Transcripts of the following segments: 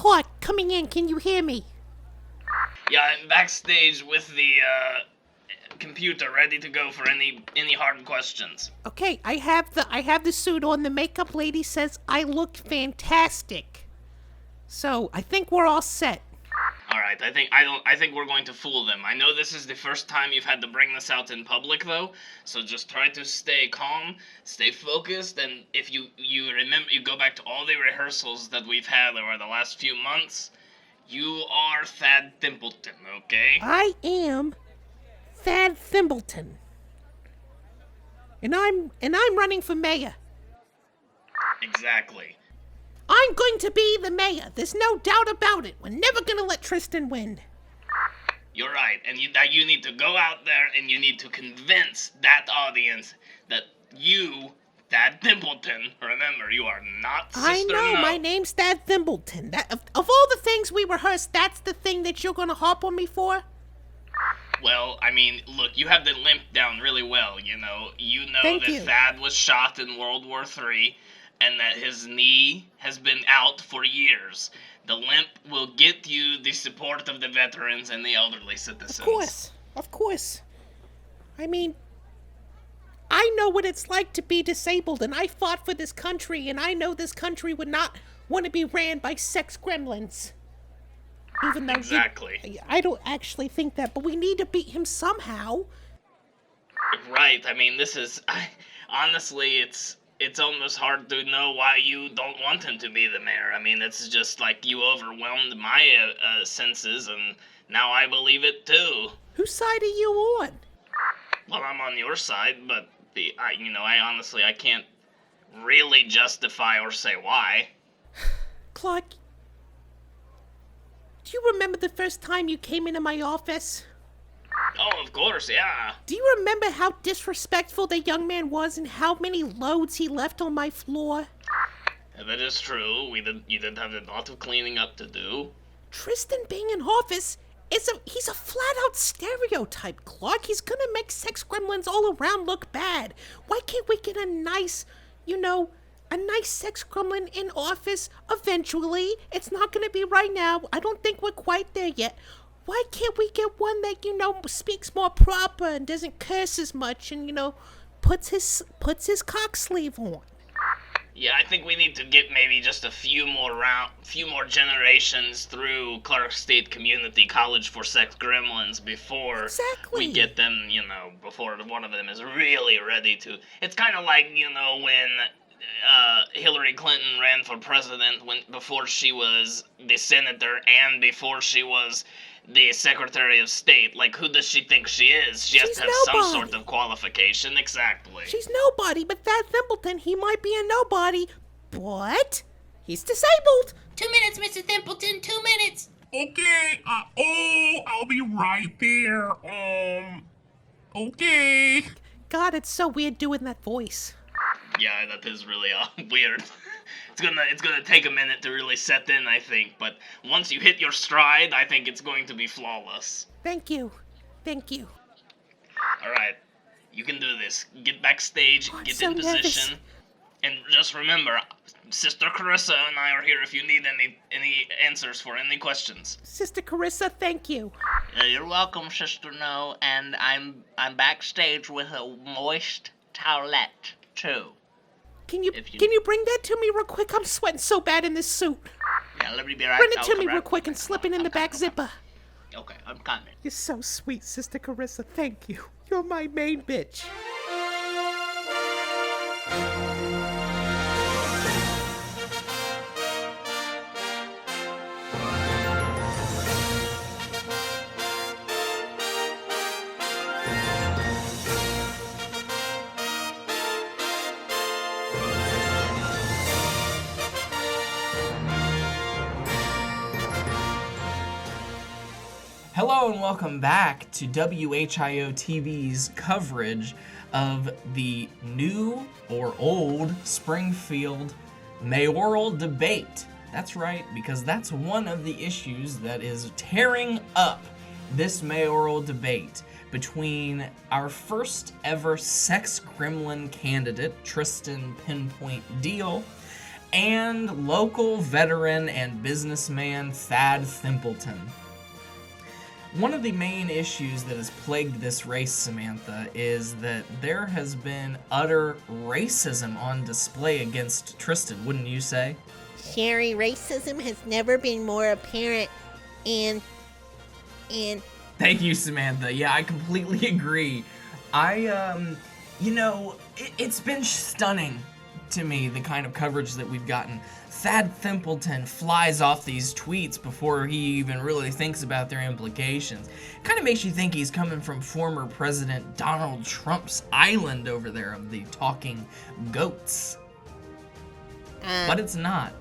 Clark, coming in. Can you hear me? Yeah, I'm backstage with the computer ready to go for any hard questions. Okay, I have the suit on. The makeup lady says I look fantastic. So I think we're all set. All right, I think we're going to fool them. I know this is the first time you've had to bring this out in public though, so just try to stay calm, stay focused, and if you remember, you go back to all the rehearsals that we've had over the last few months. You are Thad Thimpleton, okay? I am Thad Thimpleton. And I'm running for mayor. Exactly. I'm going to be the mayor. There's no doubt about it. We're never going to let Tristan win. You're right, and you need to go out there and you need to convince that audience that you, Thad Thimpleton, remember, you are not Sister I know, No. my name's Thad Thimpleton. Of all the things we rehearsed, that's the thing that you're going to harp on me for? Well, I mean, look, you have the limp down really well, you know. Thank that you. Thad was shot in World War III, and that his knee has been out for years. The limp will get you the support of the veterans and the elderly citizens. Of course. I mean, I know what it's like to be disabled, and I fought for this country, and I know this country would not want to be ran by sex gremlins. Even though Exactly. I don't actually think that, but we need to beat him somehow. Right, I mean, honestly, it's almost hard to know why you don't want him to be the mayor. I mean, it's just like you overwhelmed my senses, and now I believe it too. Whose side are you on? Well, I'm on your side, but I can't really justify or say why. Clark, do you remember the first time you came into my office? Oh, of course, yeah. Do you remember how disrespectful the young man was and how many loads he left on my floor? Yeah, that is true. You did have a lot of cleaning up to do. Tristan being in office he's a flat-out stereotype, Clark. He's gonna make sex gremlins all around look bad. Why can't we get a nice sex gremlin in office eventually? It's not gonna be right now. I don't think we're quite there yet. Why can't we get one that, speaks more proper and doesn't curse as much and, puts his cock sleeve on? Yeah, I think we need to get maybe just a few more generations through Clark State Community College for Sex Gremlins before Exactly. we get them, before one of them is really ready to. It's kind of like, when Hillary Clinton ran for president before she was the senator and before she was the Secretary of State. Like, who does she think she is? She has to have some sort of qualification. Exactly. She's nobody, but Thad Thimpleton, he might be a nobody, but he's disabled. 2 minutes, Mr. Thimpleton, 2 minutes. Okay, I'll be right there, okay. God, it's so weird doing that voice. Yeah, that is really weird. It's gonna take a minute to really set in, I think, but once you hit your stride, I think it's going to be flawless. Thank you. Alright, you can do this. Get backstage, I'm get so in position, and just remember, Sister Carissa and I are here if you need any answers for any questions. Sister Carissa, thank you. You're welcome, Sister No, and I'm backstage with a moist towelette, too. Can you bring that to me real quick? I'm sweating so bad in this suit. Yeah, let me be right. Bring it to me real quick and slip it in the back zipper. Okay, I'm coming. You're so sweet, Sister Carissa. Thank you. You're my main bitch. Hello and welcome back to WHIO TV's coverage of the new or old Springfield mayoral debate. That's right, because that's one of the issues that is tearing up this mayoral debate between our first ever sex gremlin candidate, Tristan Pinpoint Deal, and local veteran and businessman Thad Thimpleton. One of the main issues that has plagued this race, Samantha, is that there has been utter racism on display against Tristan, wouldn't you say? Sherry, racism has never been more apparent, and Thank you, Samantha. Yeah, I completely agree. It's been stunning to me, the kind of coverage that we've gotten. Thad Thimpleton flies off these tweets before he even really thinks about their implications. Kind of makes you think he's coming from former President Donald Trump's island over there of the talking goats. But it's not.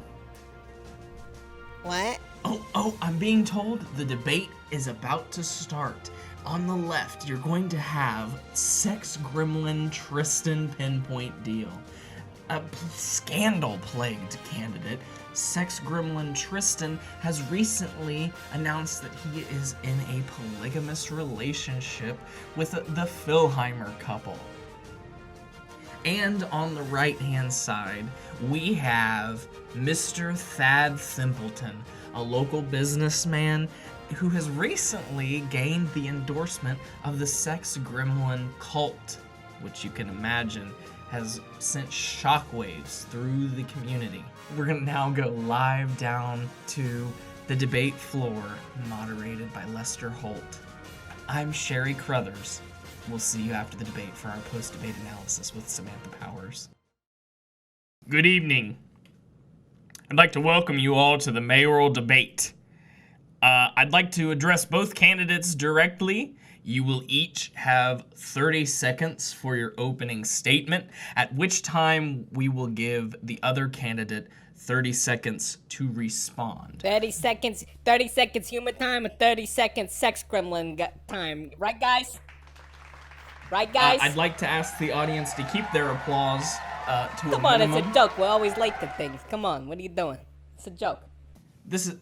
What? Oh, I'm being told the debate is about to start. On the left, you're going to have sex gremlin Tristan Pinpoint Deal. A scandal-plagued candidate, sex gremlin Tristan has recently announced that he is in a polygamous relationship with the Philheimer couple. And on the right-hand side, we have Mr. Thad Thimpleton, a local businessman who has recently gained the endorsement of the sex gremlin cult, which you can imagine has sent shockwaves through the community. We're gonna now go live down to the debate floor, moderated by Lester Holt. I'm Sherry Crothers. We'll see you after the debate for our post-debate analysis with Samantha Powers. Good evening. I'd like to welcome you all to the mayoral debate. I'd like to address both candidates directly. You will each have 30 seconds for your opening statement, at which time we will give the other candidate 30 seconds to respond. 30 seconds human time and 30 seconds sex gremlin time. Right, guys? I'd like to ask the audience to keep their applause to a minimum. Come on, it's a joke. We're always late to things. Come on, what are you doing? It's a joke. This is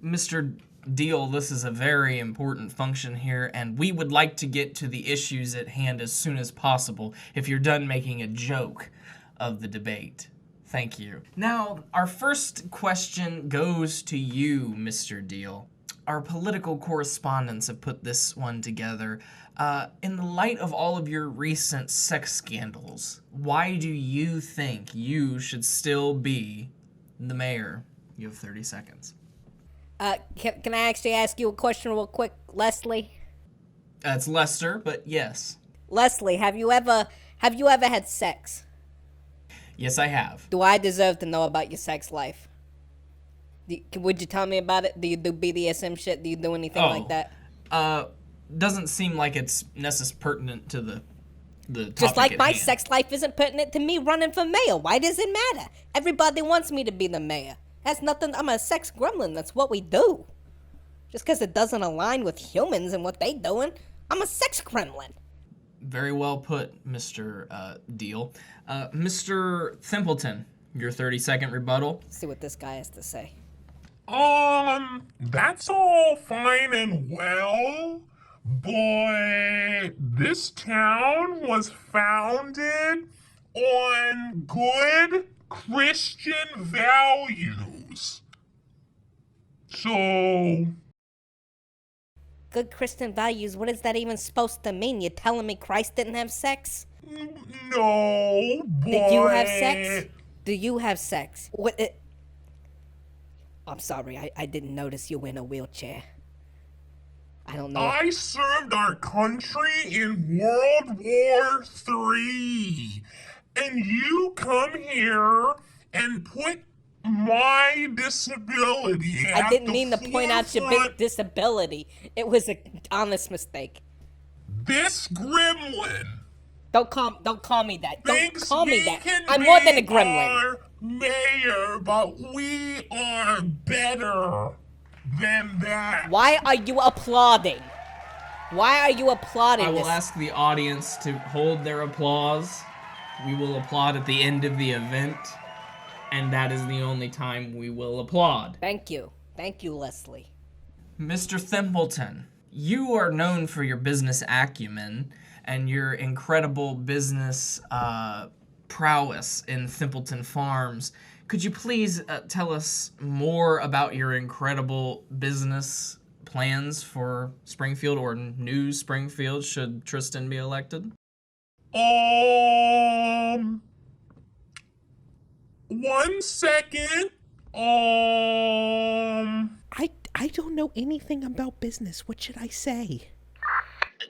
Mr. Deal. This is a very important function here, and we would like to get to the issues at hand as soon as possible if you're done making a joke of the debate. Thank you. Now, our first question goes to you, Mr. Deal. Our political correspondents have put this one together. In the light of all of your recent sex scandals, why do you think you should still be the mayor? You have 30 seconds. Can I actually ask you a question real quick, Leslie? It's Lester, but yes. Leslie, have you ever had sex? Yes, I have. Do I deserve to know about your sex life? Would you tell me about it? Do you do BDSM shit? Do you do anything like that? Doesn't seem like it's pertinent to the topic Just like at my hand. sex life isn't pertinent to me running for mayor. Why does it matter? Everybody wants me to be the mayor. That's nothing. I'm a sex gremlin. That's what we do. Just because it doesn't align with humans and what they doing, I'm a sex gremlin. Very well put, Mr. Deal. Mr. Thimpleton, your 30-second rebuttal. Let's see what this guy has to say. That's all fine and well, but this town was founded on good Christian values. So... Good Christian values, what is that even supposed to mean? You're telling me Christ didn't have sex? No, but... Did you have sex? Do you have sex? I'm sorry, I didn't notice you were in a wheelchair. I don't know. I served our country in World War III, and you come here and put my disability at I didn't the mean to point out your forefront. big disability. It was an honest mistake. This gremlin Don't call me that. Don't thinks call me he that. can I'm more than a be gremlin. our mayor, but we are better than that. Why are you applauding? Why are you applauding I will this? ask the audience to hold their applause. We will applaud at the end of the event, and that is the only time we will applaud. Thank you. Thank you, Leslie. Mr. Thimpleton, you are known for your business acumen and your incredible business prowess in Thimpleton Farms. could you please tell us more about your incredible business plans for Springfield or New Springfield should Tristan be elected? One second. I don't know anything about business. What should I say?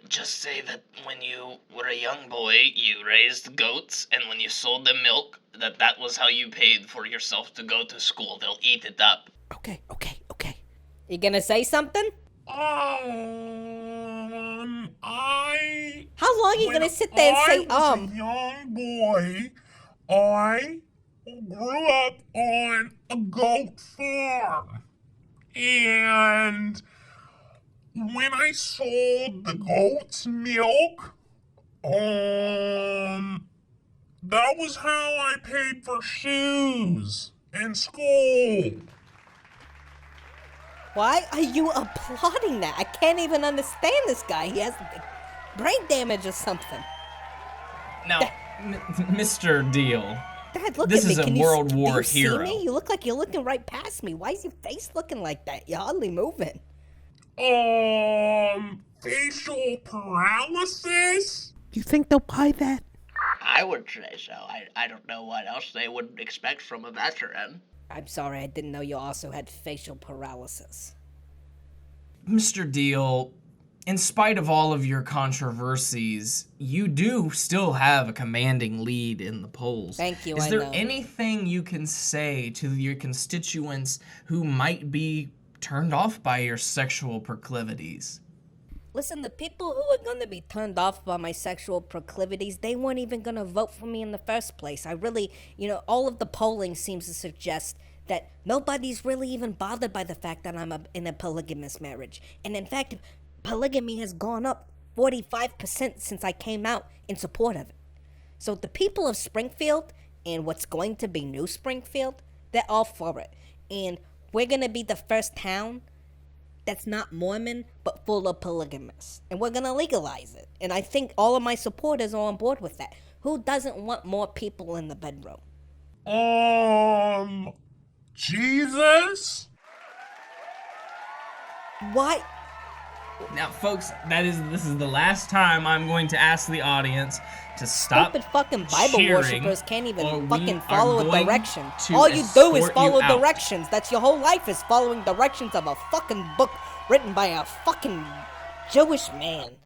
Just say that when you were a young boy, you raised goats, and when you sold them milk, that was how you paid for yourself to go to school. They'll eat it up. Okay. You gonna say something? I. How long are you gonna sit there and say, I was a young boy, I grew up on a goat farm. And when I sold the goat's milk, that was how I paid for shoes and school. Why are you applauding that? I can't even understand this guy. He has brain damage or something. Now, Mr. Deal, Dad, look this at me. is a Can World you, War do you see hero. me? You look like you're looking right past me. Why is your face looking like that? You're hardly moving. Facial paralysis? You think they'll buy that? I would say so. I don't know what else they would expect from a veteran. I'm sorry, I didn't know you also had facial paralysis. Mr. Deal, in spite of all of your controversies, you do still have a commanding lead in the polls. Thank you, Is I there know. anything you can say to your constituents who might be turned off by your sexual proclivities? Listen, the people who are gonna be turned off by my sexual proclivities, they weren't even gonna vote for me in the first place. I really, all of the polling seems to suggest that nobody's really even bothered by the fact that I'm in a polygamous marriage. And in fact, polygamy has gone up 45% since I came out in support of it. So the people of Springfield and what's going to be New Springfield, they're all for it. And we're gonna be the first town that's not Mormon, but full of polygamists. And we're gonna legalize it. And I think all of my supporters are on board with that. Who doesn't want more people in the bedroom? Jesus? Why? Now, folks, this is the last time I'm going to ask the audience to stop Stupid fucking Bible cheering, worshippers can't or even we fucking are follow a going direction. to All you do is escort follow you out. directions. That's your whole life, is following directions of a fucking book written by a fucking Jewish man.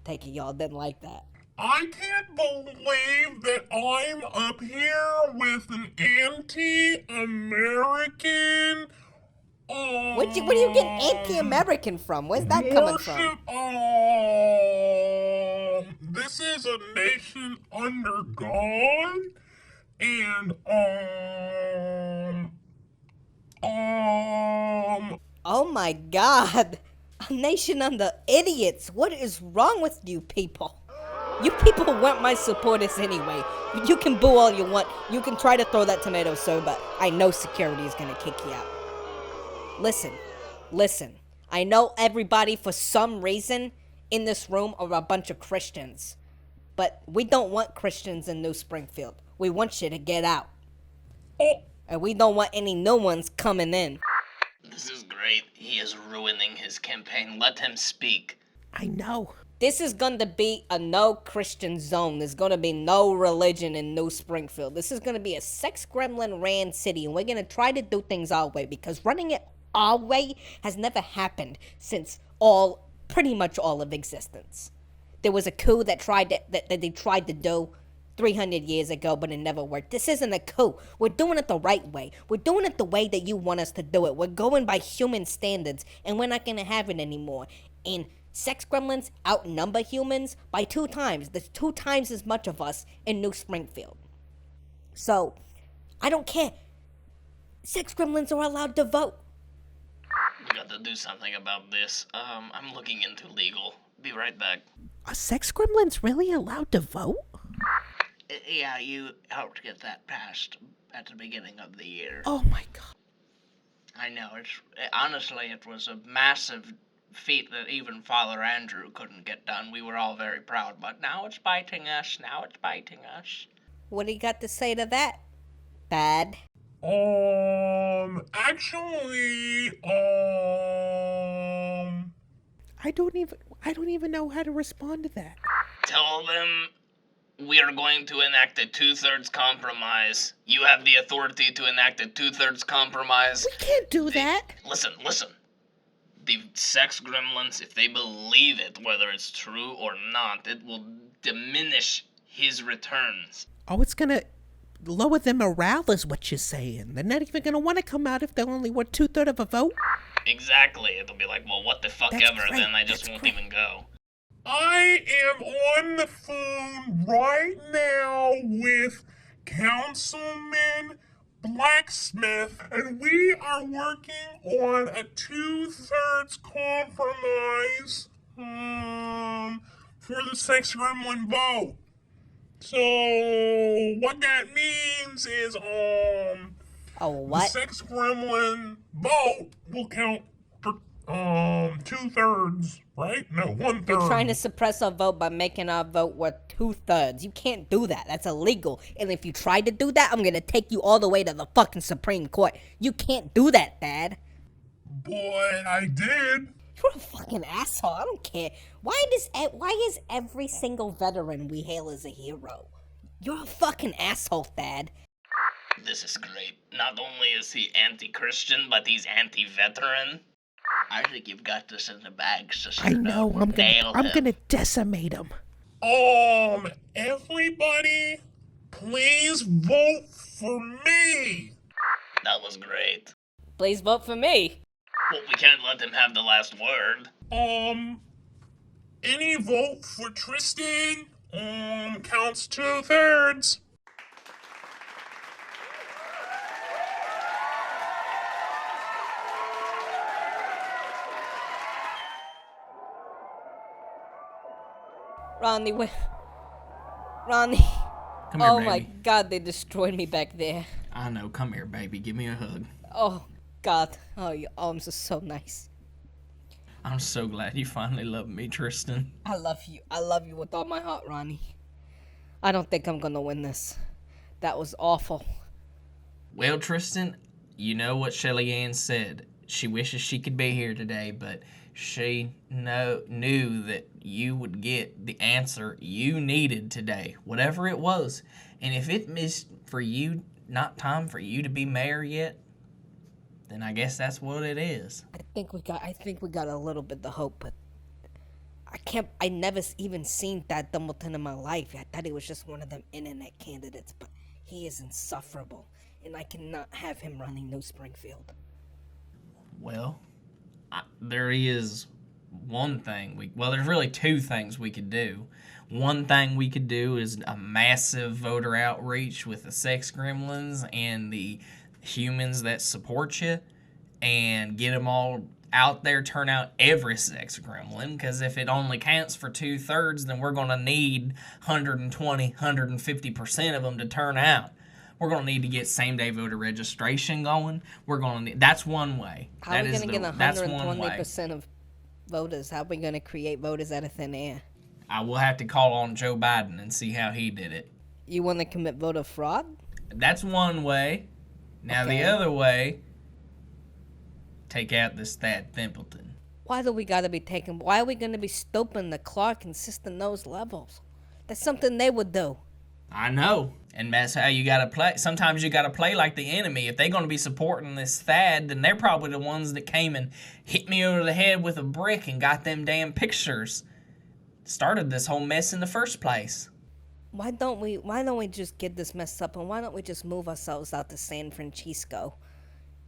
Take it, y'all didn't like that. I can't believe that I'm up here with an anti-American. Where do you get anti-American from? Where's that coming from? This is a nation under God, and Oh my god! A nation under idiots! What is wrong with you people? You people weren't my supporters anyway. You can boo all you want. You can try to throw that tomato so, but I know security is gonna kick you out. Listen. I know everybody for some reason in this room are a bunch of Christians. But we don't want Christians in New Springfield. We want you to get out. And we don't want any new ones coming in. This is great. He is ruining his campaign. Let him speak. I know. This is going to be a no Christian zone. There's going to be no religion in New Springfield. This is going to be a sex gremlin ran city, and we're going to try to do things our way, because running it our way has never happened since pretty much all of existence. There was a coup that they tried to do 300 years ago, but it never worked. This isn't a coup. We're doing it the right way. We're doing it the way that you want us to do it. We're going by human standards, and we're not going to have it anymore. And sex gremlins outnumber humans by 2 times. There's 2 times as much of us in New Springfield. So, I don't care. Sex gremlins are allowed to vote. We got to do something about this. I'm looking into legal. Be right back. Are sex gremlins really allowed to vote? Yeah, you helped get that passed at the beginning of the year. Oh my god. I know, honestly, it was a massive feat that even Father Andrew couldn't get done. We were all very proud, but now it's biting us. What do you got to say to that, Thad? Actually, I don't even know how to respond to that. Tell them we are going to enact a 2/3 compromise. You have the authority to enact a 2/3 compromise. We can't do that. Listen. The sex gremlins, if they believe it, whether it's true or not, it will diminish his returns. Oh, it's gonna lower their morale is what you're saying. They're not even gonna want to come out if they only want 2/3 of a vote. Exactly. It'll be like, well, what the fuck That's ever, great, then I just that's won't great. even go. I am on the phone right now with Councilman Blacksmith, and we are working on a 2/3 compromise for the sex gremlin vote. So what that means is Oh, the what? sex gremlin vote will count for 2/3, right? No, 1/3. You're trying to suppress our vote by making our vote worth 2/3. You can't do that. That's illegal. And if you try to do that, I'm gonna take you all the way to the fucking Supreme Court. You can't do that, Thad. But I did. You're a fucking asshole. I don't care. Why is every single veteran we hail as a hero? You're a fucking asshole, Thad. This is great. Not only is he anti-Christian, but he's anti-veteran. I think you've got this in the bag, sister. I know. I'm Nailed him. gonna decimate them. Everybody, please vote for me. That was great. Please vote for me. Well, we can't let him have the last word. Any vote for Tristan, counts 2/3. Ronnie, Ronnie. Come here, Oh baby. my god, they destroyed me back there. I know. Come here, baby. Give me a hug. Oh god. Oh, your arms are so nice. I'm so glad you finally love me, Tristan. I love you. I love you with all my heart, Ronnie. I don't think I'm gonna win this. That was awful. Well, Tristan, you know what Shelly Ann said. She wishes she could be here today, but she knew that you would get the answer you needed today, whatever it was. And if it missed for you, not time for you to be mayor yet, then I guess that's what it is. I think we got a little bit of hope, but I never even seen Thad Thimpleton in my life. I thought he was just one of them internet candidates, but he is insufferable, and I cannot have him running New Springfield. Well, there is one thing there's really two things we could do. One thing we could do is a massive voter outreach with the sex gremlins and the humans that support you, and get them all out there, turn out every sex gremlin, because if it only counts for 2/3, then we're going to need 120, 150% of them to turn out. We're going to need to get same-day voter registration going. That's one way. How are we going to get 120% of voters? How are we going to create voters out of thin air? I will have to call on Joe Biden and see how he did it. You want to commit voter fraud? That's one way. Now Okay. the other way, take out this Thad Thimpleton. Why are we going to be stopping the clock and system those levels? That's something they would do. I know. And that's how you gotta play. Sometimes you gotta play like the enemy. If they're gonna be supporting this Thad, then they're probably the ones that came and hit me over the head with a brick and got them damn pictures. Started this whole mess in the first place. Why don't we just get this messed up, and why don't we just move ourselves out to San Francisco?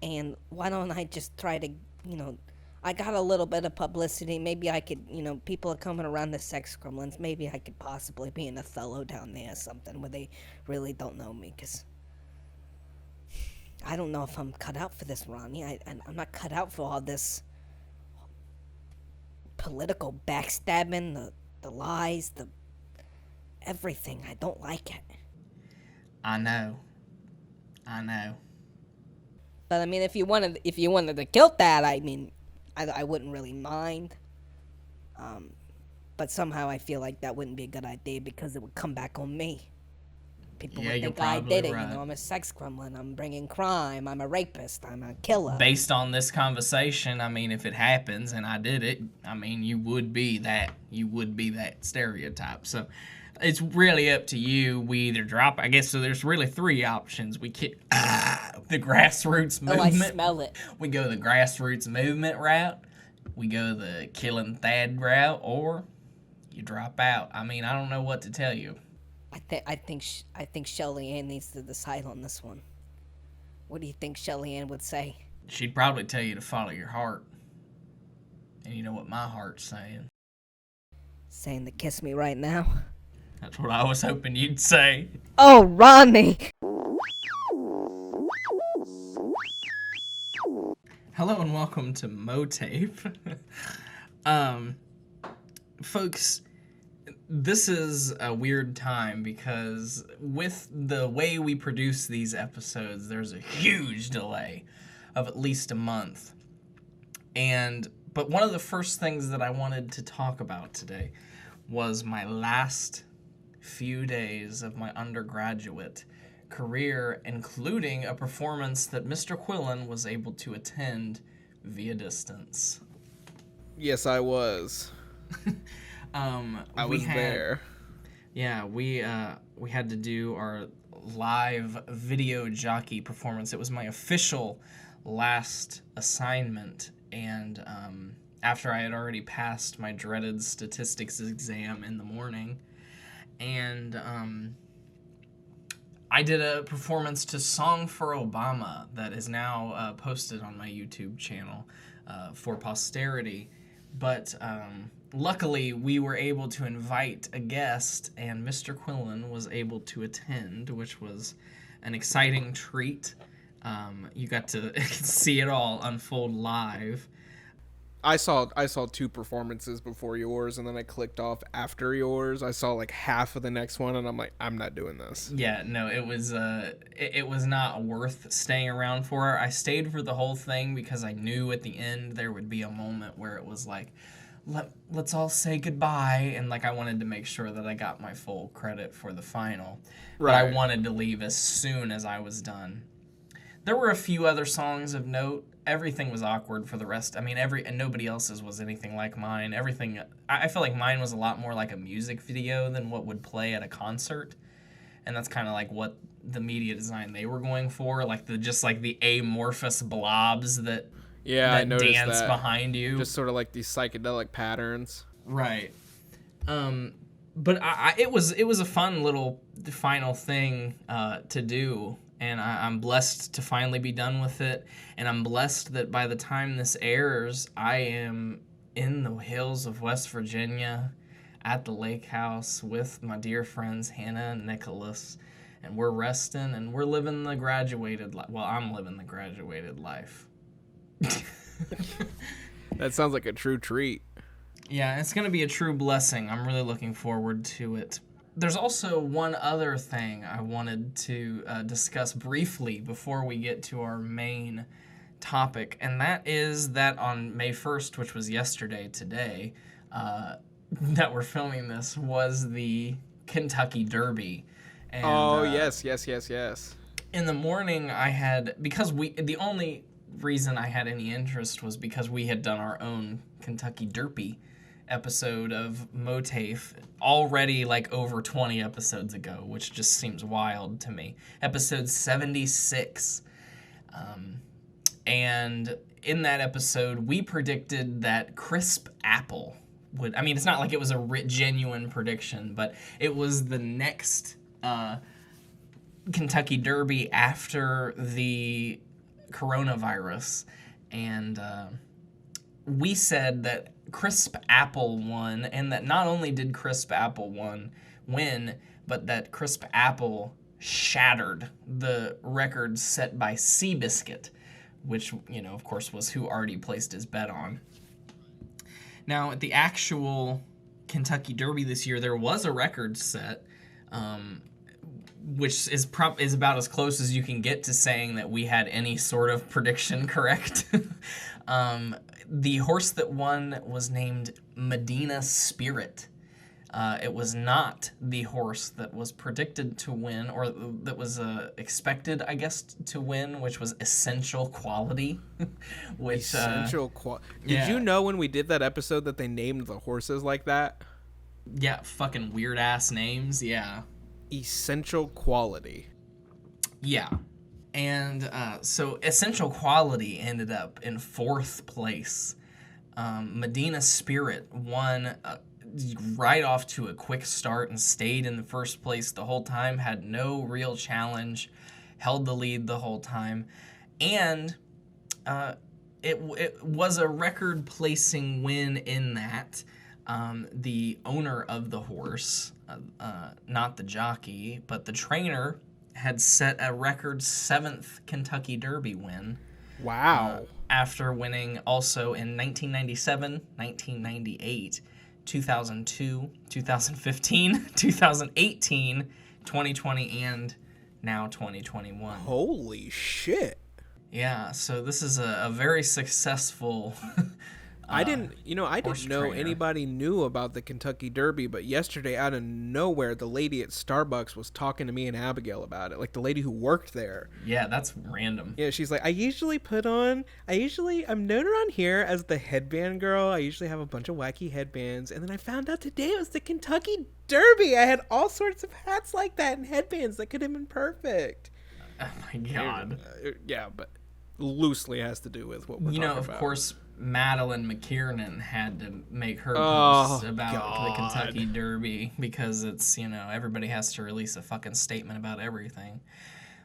And why don't I just try to, I got a little bit of publicity. Maybe I could, people are coming around the sex gremlins. Maybe I could possibly be in Othello down there or something where they really don't know me, because I don't know if I'm cut out for this, Ronnie. I'm not cut out for all this political backstabbing, the lies, the everything. I don't like it. I know. But I mean, if you wanted to kill that, I mean, I wouldn't really mind. But somehow I feel like that wouldn't be a good idea because it would come back on me. People Yeah, would you're think I probably did it. right. You know, I'm a sex gremlin. I'm bringing crime. I'm a rapist. I'm a killer. Based on this conversation, I mean, if it happens and I did it, I mean, you would be that stereotype. So it's really up to you. We either drop, I guess, so there's really three options. We the grassroots Oh, I movement. smell it. We go the grassroots movement route. We go the killing Thad route, or you drop out. I mean, I don't know what to tell you. I think Shelly Ann needs to decide on this one. What do you think Shelly Ann would say? She'd probably tell you to follow your heart. And you know what my heart's saying. Saying to kiss me right now? That's what I was hoping you'd say. Oh, Ronnie! Hello and welcome to MOATAIF. Folks, this is a weird time because with the way we produce these episodes, there's a huge delay of at least a month. But one of the first things that I wanted to talk about today was my last few days of my undergraduate career, including a performance that Mr. Quillen was able to attend via distance. Yes, I was. I was there. Yeah, we had to do our live video jockey performance. It was my official last assignment, and after I had already passed my dreaded statistics exam in the morning, and I did a performance to Song for Obama that is now posted on my YouTube channel for posterity. But luckily, we were able to invite a guest, and Mr. Quillen was able to attend, which was an exciting treat. You got to see it all unfold live. I saw two performances before yours, and then I clicked off after yours. I saw like half of the next one, and I'm like, I'm not doing this. Yeah, no, it was not worth staying around for. I stayed for the whole thing because I knew at the end there would be a moment where it was like, let's all say goodbye, and like I wanted to make sure that I got my full credit for the final. Right. But I wanted to leave as soon as I was done. There were a few other songs of note. Everything was awkward for the rest. I mean, and nobody else's was anything like mine. Everything, I feel like mine was a lot more like a music video than what would play at a concert. And that's kind of like what the media design they were going for, like the amorphous blobs that I noticed dance that behind you. Just sort of like these psychedelic patterns. Right. But it was a fun little final thing to do. And I'm blessed to finally be done with it. And I'm blessed that by the time this airs, I am in the hills of West Virginia at the lake house with my dear friends Hannah and Nicholas. And we're resting and we're living the graduated life. Well, I'm living the graduated life. That sounds like a true treat. Yeah, it's going to be a true blessing. I'm really looking forward to it. There's also one other thing I wanted to discuss briefly before we get to our main topic, and that is that on May 1st, which was yesterday today, that we're filming this, was the Kentucky Derby. And, yes. In the morning, the only reason I had any interest was because we had done our own Kentucky Derby episode of MOATAIF already like over 20 episodes ago, which just seems wild to me. Episode 76. And in that episode, we predicted that crisp apple would... I mean, it's not like it was a genuine prediction, but it was the next Kentucky Derby after the coronavirus. And we said that Crisp Apple won, and that not only did Crisp Apple win, but that Crisp Apple shattered the record set by Seabiscuit, which, of course, was who Artie placed his bet on. Now, at the actual Kentucky Derby this year, there was a record set, which is about as close as you can get to saying that we had any sort of prediction correct. the horse that won was named Medina Spirit. It was not the horse that was predicted to win, or that was expected, I guess, to win, which was Essential Quality. Which Essential Quality. Did you know when we did that episode that they named the horses like that? Yeah, fucking weird ass names. Yeah. Essential Quality. Yeah. And so Essential Quality ended up in 4th place. Medina Spirit won right off to a quick start and stayed in the 1st place the whole time, had no real challenge, held the lead the whole time, and it was a record-placing win in that the owner of the horse, not the jockey, but the trainer, had set a record 7th Kentucky Derby win. Wow. After winning also in 1997, 1998, 2002, 2015, 2018, 2020, and now 2021. Holy shit. Yeah, so this is a very successful I didn't know trainer. anybody knew about the Kentucky Derby, but yesterday out of nowhere, the lady at Starbucks was talking to me and Abigail about it, like the lady who worked there. Yeah, that's random. Yeah, she's like, I'm known around here as the headband girl. I usually have a bunch of wacky headbands, and then I found out today it was the Kentucky Derby. I had all sorts of hats like that and headbands that could have been perfect. Oh my god. Yeah, but loosely has to do with what we're talking about. Of course, Madeline McKiernan had to make her Oh, post about God. the Kentucky Derby because it's, everybody has to release a fucking statement about everything.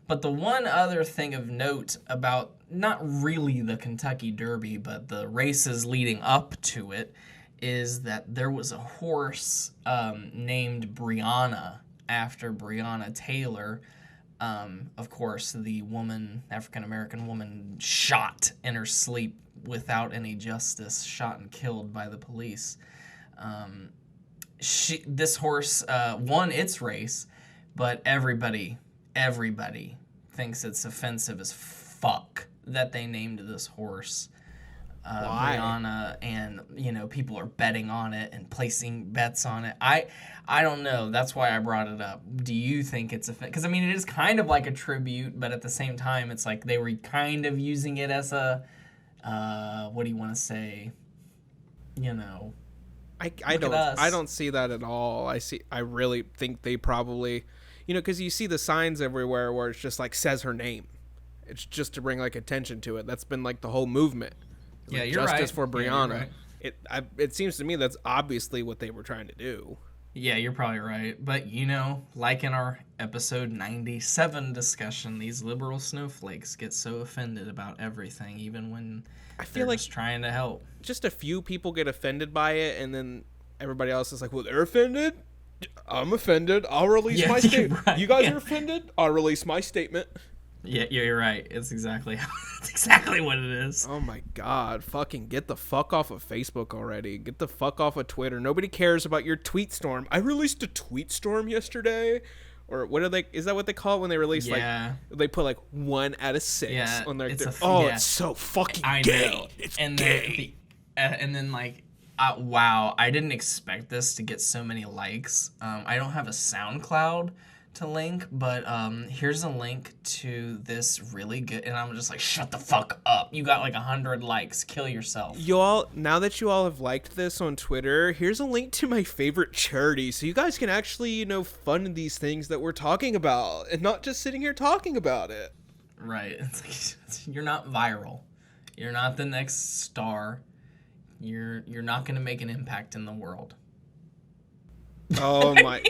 But the one other thing of note about not really the Kentucky Derby, but the races leading up to it, is that there was a horse named Breonna after Breonna Taylor. Of course, the African-American woman shot in her sleep without any justice, shot and killed by the police. This horse won its race, but everybody thinks it's offensive as fuck that they named this horse Breonna, and people are betting on it and placing bets on it. I don't know. That's why I brought it up. Do you think it's because it is kind of like a tribute, but at the same time, it's like they were kind of using it as a what do you want to say? I don't see that at all. I really think they probably, because you see the signs everywhere where it's just like says her name. It's just to bring like attention to it. That's been like the whole movement. Yeah, like, you're right. Justice for Breonna. Yeah, right. It seems to me that's obviously what they were trying to do. Yeah, you're probably right. But, like in our episode 97 discussion, these liberal snowflakes get so offended about everything, even when they're just trying to help. Just a few people get offended by it, and then everybody else is like, well, they're offended? I'm offended. I'll release my statement. Right. You guys are offended? I'll release my statement. Yeah, you're right. It's exactly what it is. Oh my god, fucking get the fuck off of Facebook already. Get the fuck off of Twitter. Nobody cares about your tweet storm. I released a tweet storm yesterday. Or what are they? Is that what they call it when they release they put like 1 out of 6 on their it's so fucking gay. Know. It's and gay. And then wow, I didn't expect this to get so many likes. I don't have a SoundCloud to link, but here's a link to this really good, and I'm just like, shut the fuck up. You got like 100 likes. Kill yourself. Now that you all have liked this on Twitter, here's a link to my favorite charity, so you guys can actually, fund these things that we're talking about, and not just sitting here talking about it. Right. It's like, you're not viral. You're not the next star. You're not gonna make an impact in the world. Oh my!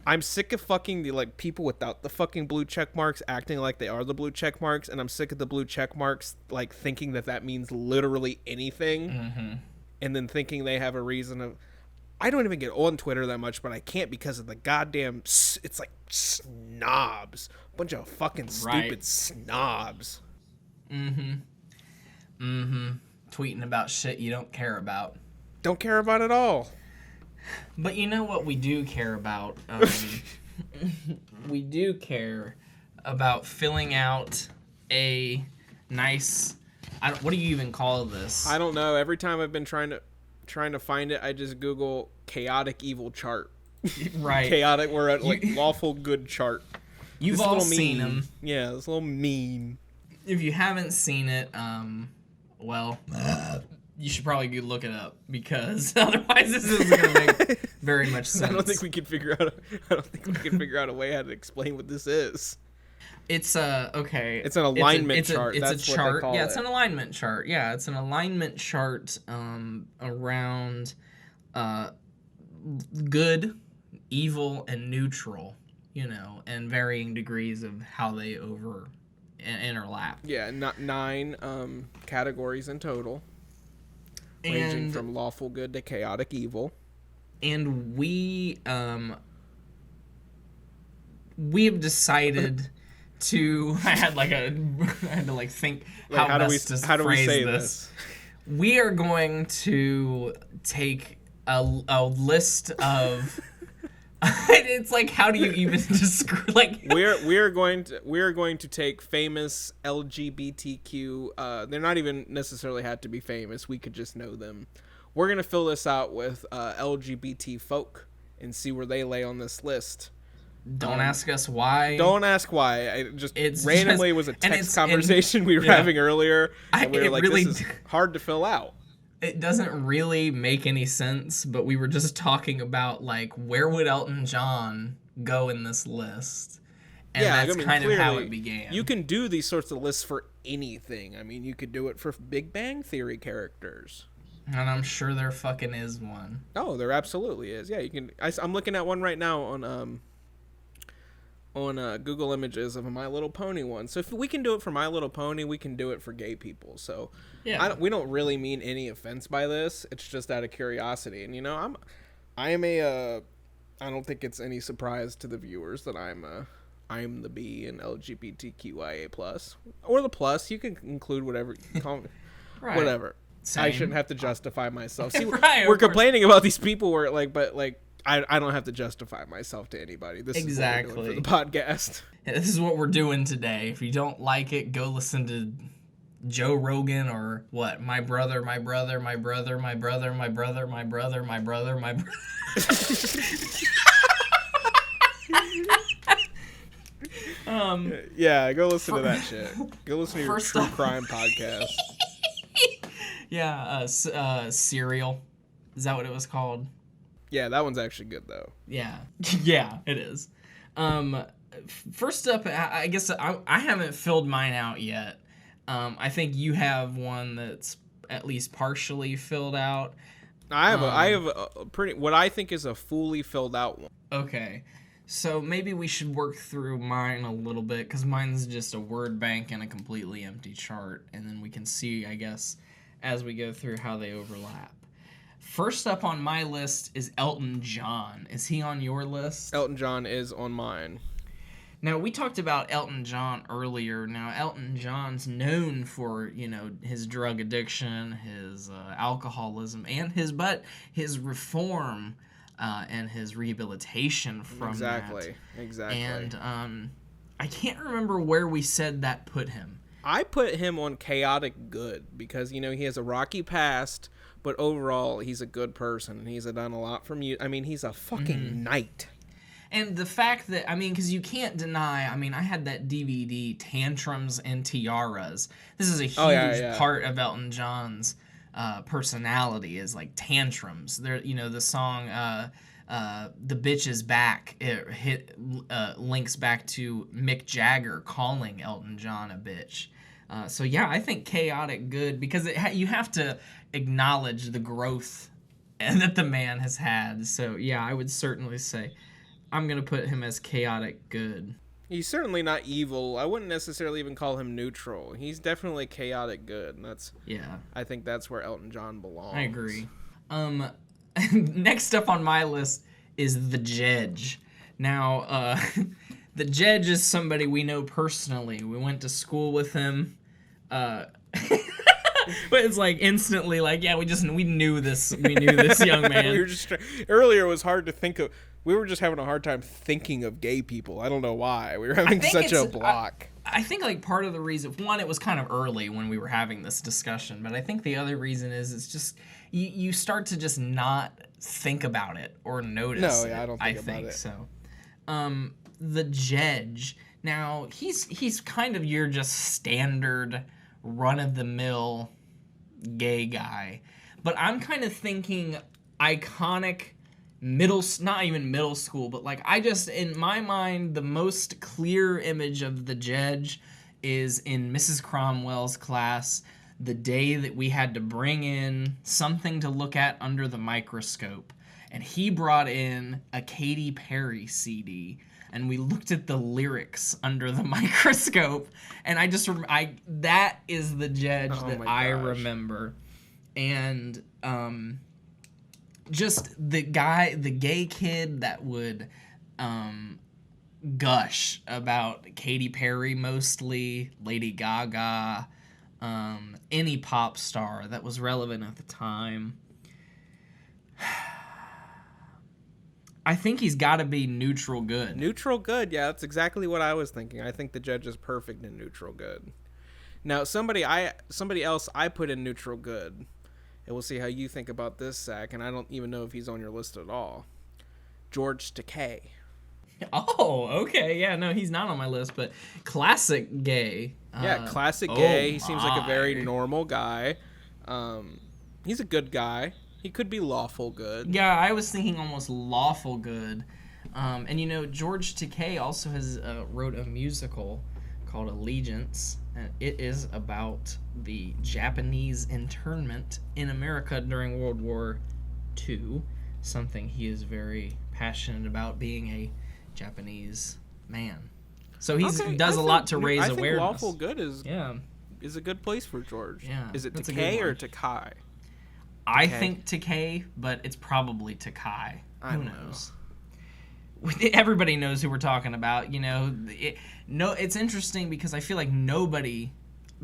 I'm sick of fucking the people without the fucking blue check marks acting like they are the blue check marks, and I'm sick of the blue check marks thinking that means literally anything, and then thinking they have a reason of. I don't even get on Twitter that much, but I can't because of the goddamn. It's like snobs, bunch of fucking stupid snobs. Tweeting about shit you don't care about. Don't care about it all. But you know what we do care about? We do care about filling out a nice What do you even call this? I don't know. Every time I've been trying to find it, I just Google chaotic evil chart. Right. Chaotic, we're at like lawful good chart. You've This all little seen meme. them. Yeah, this little meme. If you haven't seen it, well, you should probably go look it up because otherwise this isn't going to make very much sense. I don't think we can figure out a way how to explain what this is. It's okay. It's an alignment chart. It's That's a what they chart. call Yeah, it's it. an alignment chart. Yeah, it's an alignment chart around good, evil, and neutral. And varying degrees of how they interlap. Yeah, not 9 categories in total, ranging And from lawful good to chaotic evil. and we have decided to. I had to think Like, how best to how do we phrase say this. We are going to take a list of. It's like, how do you even describe? Like, we're going to take famous LGBTQ. They're not even necessarily had to be famous. We could just know them. We're gonna fill this out with LGBT folk and see where they lay on this list. don't ask us why. Don't ask why. It randomly was a text conversation we were yeah. having earlier, and we were it like, really- "This is hard to fill out." It doesn't really make any sense, but we were just talking about, like, where would Elton John go in this list? And that's kind of how it began. You can do these sorts of lists for anything. I mean, you could do it for Big Bang Theory characters. And I'm sure there fucking is one. Oh, there absolutely is. Yeah, you can. I'm looking at one right now on Google Images of a My Little Pony one. So if we can do it for My Little Pony, we can do it for gay people. So Yeah. we don't really mean any offense by this. It's just out of curiosity. And I don't think it's any surprise to the viewers that I'm the B in LGBTQIA plus or the plus. You can include whatever, Right. whatever. I Same. shouldn't have to justify myself. See, Right, of we're course. complaining about these people where I don't have to justify myself to anybody. This Exactly. is what we're doing for the podcast. This is what we're doing today. If you don't like it, go listen to Joe Rogan or what? My brother, my brother, my brother, my brother, my brother, my brother, my brother, my brother. Yeah, go listen to that shit. Go listen to your first true off- crime podcast. Yeah, Serial. Is that what it was called? Yeah, that one's actually good though. Yeah. Yeah, it is. First up, I guess I haven't filled mine out yet. I think you have one that's at least partially filled out. I have a pretty what I think is a fully filled out one. Okay. So maybe we should work through mine a little bit, because mine's just a word bank and a completely empty chart, and then we can see, I guess, as we go through how they overlap. First up on my list is Elton John. Is he on your list? Elton John is on mine. Now, we talked about Elton John earlier. Now, Elton John's known for, his drug addiction, his alcoholism, and his reform and his rehabilitation from that. Exactly. And I can't remember where we said that put him. I put him on chaotic good because, he has a rocky past, but overall he's a good person and he's done a lot from you. I mean, he's a fucking knight. And the fact that, because you can't deny, I had that DVD, Tantrums and Tiaras. This is a huge part of Elton John's personality, is like tantrums. There, the song "The Bitch Is Back." It links back to Mick Jagger calling Elton John a bitch. So yeah, I think chaotic good, because you have to acknowledge the growth that the man has had. So yeah, I would certainly say I'm gonna put him as chaotic good. He's certainly not evil. I wouldn't necessarily even call him neutral. He's definitely chaotic good, and I think that's where Elton John belongs. I agree. Next up on my list is the Jedge. Now, the Jedge is somebody we know personally. We went to school with him. But it's like instantly like, yeah, we knew this young man. We were just earlier it was hard to think of. We were just having a hard time thinking of gay people. I don't know why. We were having such a block. I think like part of the reason, one, it was kind of early when we were having this discussion, but I think the other reason is it's just you start to just not think about it or notice. No, yeah, I don't think about it. So. The Jedge. Now he's kind of your just standard run of the mill gay guy, but I'm kind of thinking iconic not even middle school, but like I just, in my mind, the most clear image of the Jedge is in Mrs. Cromwell's class, the day that we had to bring in something to look at under the microscope, and he brought in a Katy Perry CD, and we looked at the lyrics under the microscope, and that is the Jedge that I remember. And just the gay kid that would gush about Katy Perry mostly, Lady Gaga, any pop star that was relevant at the time. I think he's got to be neutral good. Neutral good, yeah, that's exactly what I was thinking. I think the Jedge is perfect in neutral good. Now, somebody else I put in neutral good, and we'll see how you think about this, Zach, and I don't even know if he's on your list at all. George Takei. Oh, okay, yeah, no, he's not on my list, but classic gay. Yeah, classic gay. He seems like a my. very normal guy. He's a good guy. He could be lawful good. Yeah, I was thinking almost lawful good. And you know, George Takei also has wrote a musical called Allegiance, and it is about the Japanese internment in America during World War II, something he is very passionate about, being a Japanese man. So he does a lot to raise awareness. I think lawful good is a good place for George. Yeah, is it Takei or Takai? I think Takei, but it's probably Takai. Who knows? Everybody knows who we're talking about. You know, it's interesting because I feel like nobody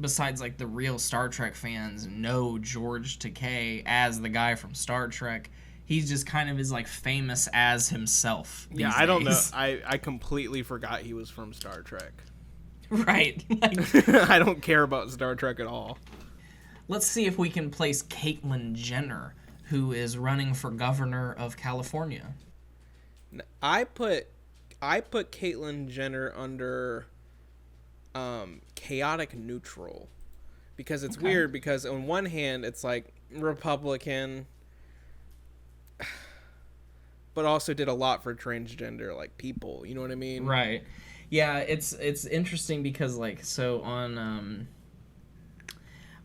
besides like the real Star Trek fans know George Takei as the guy from Star Trek. He's just kind of is like famous as himself. Yeah, I don't know. I completely forgot he was from Star Trek. Right. I don't care about Star Trek at all. Let's see if we can place Caitlyn Jenner, who is running for governor of California. I put Caitlyn Jenner under chaotic neutral, because it's weird, because on one hand it's like Republican, but also did a lot for transgender like people, you know what I mean? Right. Yeah, it's interesting because like, so on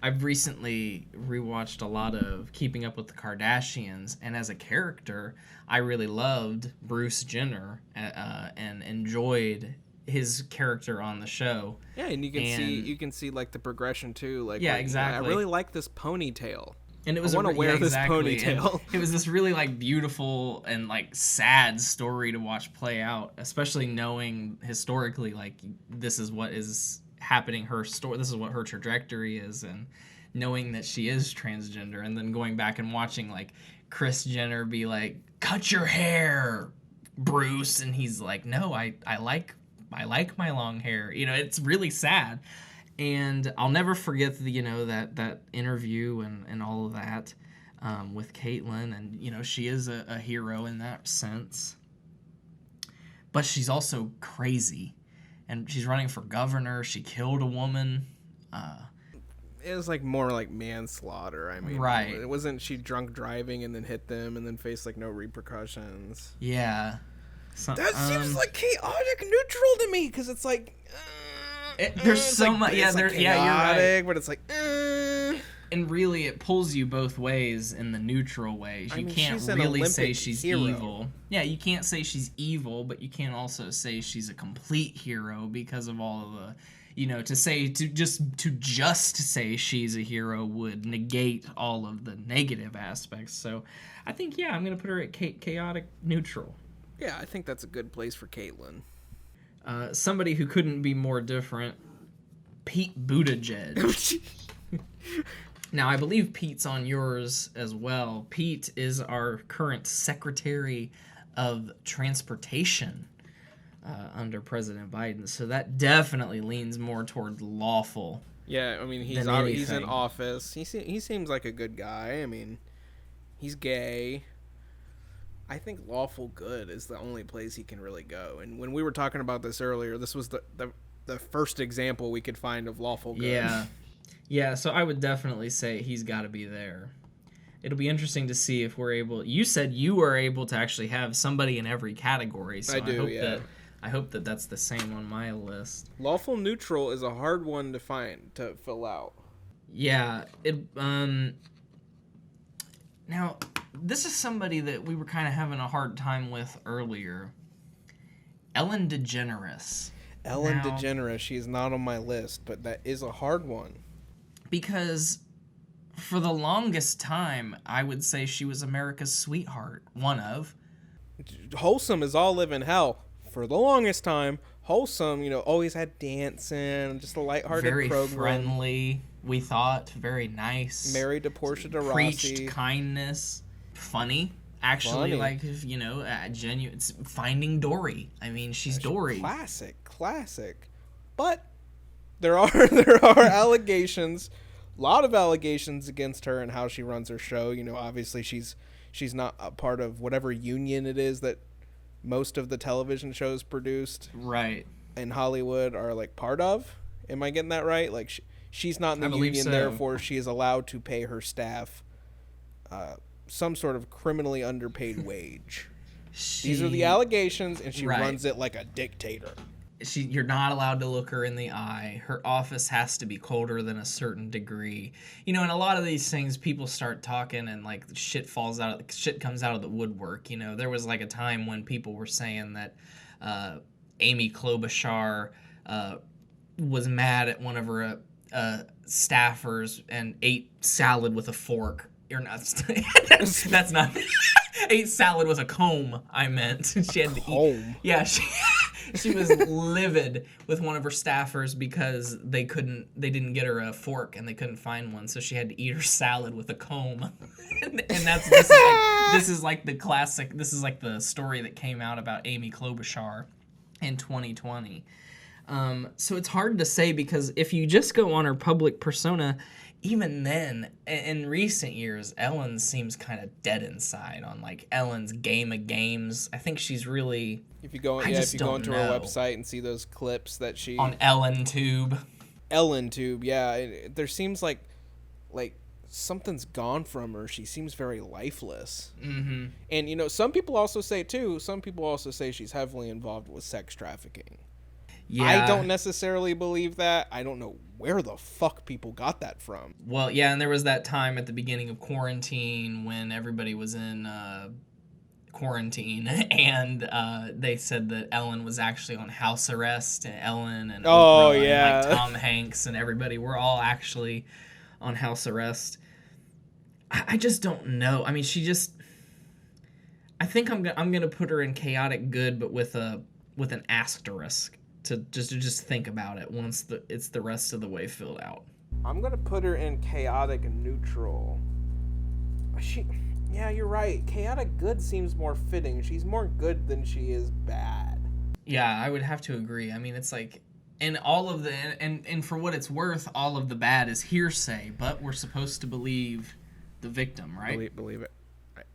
I've recently rewatched a lot of Keeping Up with the Kardashians, and as a character, I really loved Bruce Jenner and enjoyed his character on the show. Yeah, and you can see like the progression too. Like, yeah, exactly. I really like this ponytail. And it was I want to wear this ponytail. And it was this really like beautiful and like sad story to watch play out, especially knowing historically like this is what is happening, her story, this is what her trajectory is, and knowing that she is transgender, and then going back and watching like Kris Jenner be like, cut your hair, Bruce, and he's like, no, I like my long hair. You know, it's really sad. And I'll never forget the, you know, that interview and all of that with Caitlyn, and you know, she is a hero in that sense, but she's also crazy. And she's running for governor. She killed a woman. It was like more like manslaughter. I mean, right? It wasn't she drunk driving and then hit them and then faced like no repercussions. Yeah, that seems like chaotic neutral to me, because it's like there's so much. Yeah, like chaotic, you're right. But it's like. And really, it pulls you both ways in the neutral ways. You can't really say she's hero. evil. Yeah, you can't say she's evil, but you can't also say she's a complete hero because of all of the, you know, to just say she's a hero would negate all of the negative aspects. So, I think I'm gonna put her at chaotic neutral. Yeah, I think that's a good place for Caitlyn. Somebody who couldn't be more different, Pete Buttigieg. Now, I believe Pete's on yours as well. Pete is our current Secretary of Transportation. under President Biden. So that definitely leans more toward lawful. Yeah, I mean, he's in office. He seems like a good guy. I mean, he's gay. I think lawful good is the only place he can really go. And when we were talking about this earlier, this was the first example we could find of lawful good. Yeah. Yeah, so I would definitely say he's got to be there. It'll be interesting to see if we're able... You said you were able to actually have somebody in every category, so I hope that that's the same on my list. Lawful neutral is a hard one to fill out. Yeah, now, this is somebody that we were kind of having a hard time with earlier. Ellen DeGeneres. Ellen DeGeneres, she's not on my list, but that is a hard one. Because for the longest time, I would say she was America's sweetheart. One of. Wholesome is all live in hell. For the longest time, Wholesome, always had dancing, just a lighthearted very program. Very friendly, we thought. Very nice. Married to Portia de Rossi. Preached kindness. Funny. Actually, genuine. It's Finding Dory. I mean, she's Dory. Classic. But there are allegations, a lot of allegations against her and how she runs her show. Obviously she's not a part of whatever union it is that most of the television shows produced in Hollywood are like part of. Am I getting that right? Like she's not in the union, therefore she is allowed to pay her staff some sort of criminally underpaid wage. These are the allegations, and she runs it like a dictator. You're not allowed to look her in the eye. Her office has to be colder than a certain degree. And a lot of these things, people start talking and like shit comes out of the woodwork. There was like a time when people were saying that Amy Klobuchar was mad at one of her staffers and ate salad with a fork. You're not. That's not. Ate salad with a comb. I meant she had to eat. Yeah, she was livid with one of her staffers because they didn't get her a fork and they couldn't find one, so she had to eat her salad with a comb. and this is like the classic. This is like the story that came out about Amy Klobuchar in 2020. So it's hard to say because if you just go on her public persona, even then, in recent years, Ellen seems kind of dead inside on like Ellen's Game of Games. I think she's really. If you go onto her website and see those clips that she on EllenTube, yeah, there seems like something's gone from her. She seems very lifeless. Mm-hmm. And some people also say she's heavily involved with sex trafficking. Yeah. I don't necessarily believe that. I don't know where the fuck people got that from. Well, yeah, and there was that time at the beginning of quarantine when everybody was in quarantine, and they said that Ellen was actually on house arrest, and Ellen and Oprah and like Tom Hanks and everybody were all actually on house arrest. I just don't know. I mean, I think I'm gonna put her in chaotic good, but with an asterisk. To just think about it once it's the rest of the way filled out. I'm gonna put her in chaotic neutral. Yeah, you're right. Chaotic good seems more fitting. She's more good than she is bad. Yeah, I would have to agree. I mean, it's like, and all of and for what it's worth, all of the bad is hearsay, but we're supposed to believe the victim, right? Believe it. Right.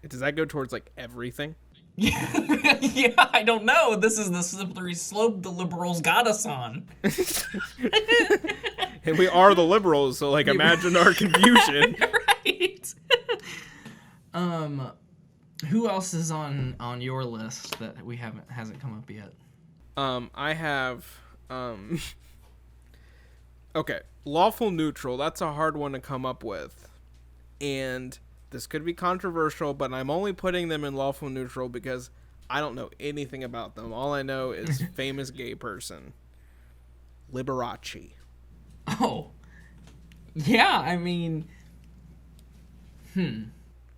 Does that go towards like everything? Yeah, I don't know. This is the slippery slope the liberals got us on. And we are the liberals, so like imagine our confusion. Right. Who else is on your list that hasn't come up yet? I have okay, lawful neutral. That's a hard one to come up with. And this could be controversial, but I'm only putting them in lawful neutral because I don't know anything about them. All I know is famous gay person. Liberace. Oh. Yeah, I mean...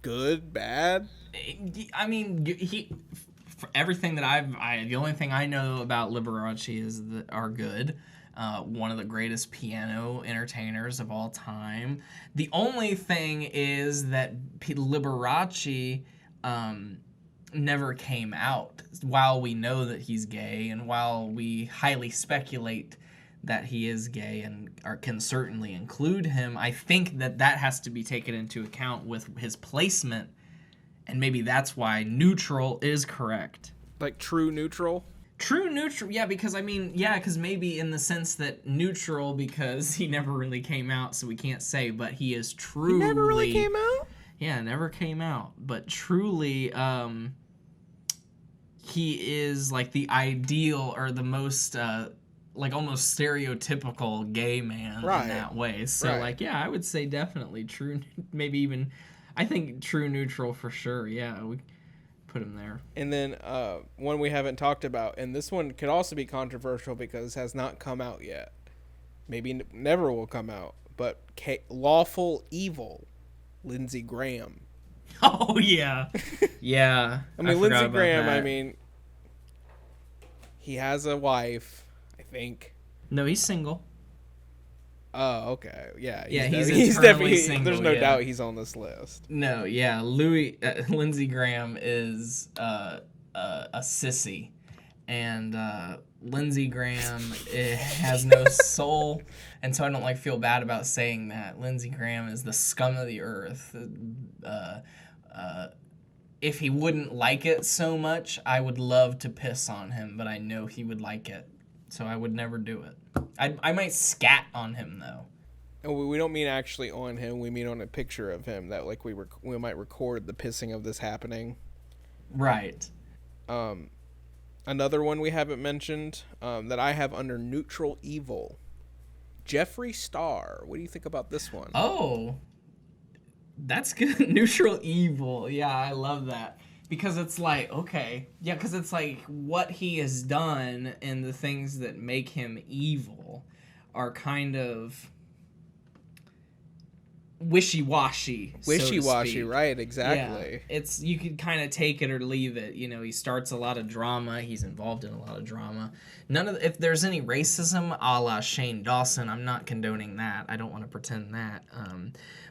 Good? Bad? I mean, for everything that the only thing I know about Liberace is that are good. One of the greatest piano entertainers of all time. The only thing is that Liberace never came out. While we know that he's gay, and while we highly speculate that he is gay and can certainly include him, I think that has to be taken into account with his placement, and maybe that's why neutral is correct. Like true neutral? True neutral, yeah, because because maybe in the sense that neutral, because he never really came out, so we can't say, but he is truly... He never really came out? Yeah, never came out, but truly, he is like the ideal, or the most, like almost stereotypical gay man in that way. So I would say definitely true, maybe even, I think true neutral for sure. Yeah, we put him there. And then one we haven't talked about, and this one could also be controversial because it has not come out yet. Maybe never will come out, but lawful evil, Lindsey Graham. Oh yeah, yeah. I mean, Lindsey Graham. I mean, he has a wife. think. No, he's single. Oh, okay. Yeah. He's definitely single. There's no doubt he's on this list. No, yeah. Lindsey Graham is a sissy, and Lindsey Graham has no soul, and so I don't feel bad about saying that. Lindsey Graham is the scum of the earth. If he wouldn't like it so much, I would love to piss on him, but I know he would like it, so I would never do it. I might scat on him though. And we don't mean actually on him. We mean on a picture of him that we might record the pissing of this happening. Right. Another one we haven't mentioned that I have under neutral evil. Jeffree Star. What do you think about this one? Oh, that's good. Neutral evil. Yeah, I love that. Because it's okay. Yeah, because it's what he has done and the things that make him evil are kind of wishy-washy. Wishy-washy, so right, exactly. Yeah, you could kind of take it or leave it. He starts a lot of drama. He's involved in a lot of drama. If there's any racism a la Shane Dawson, I'm not condoning that. I don't want to pretend that.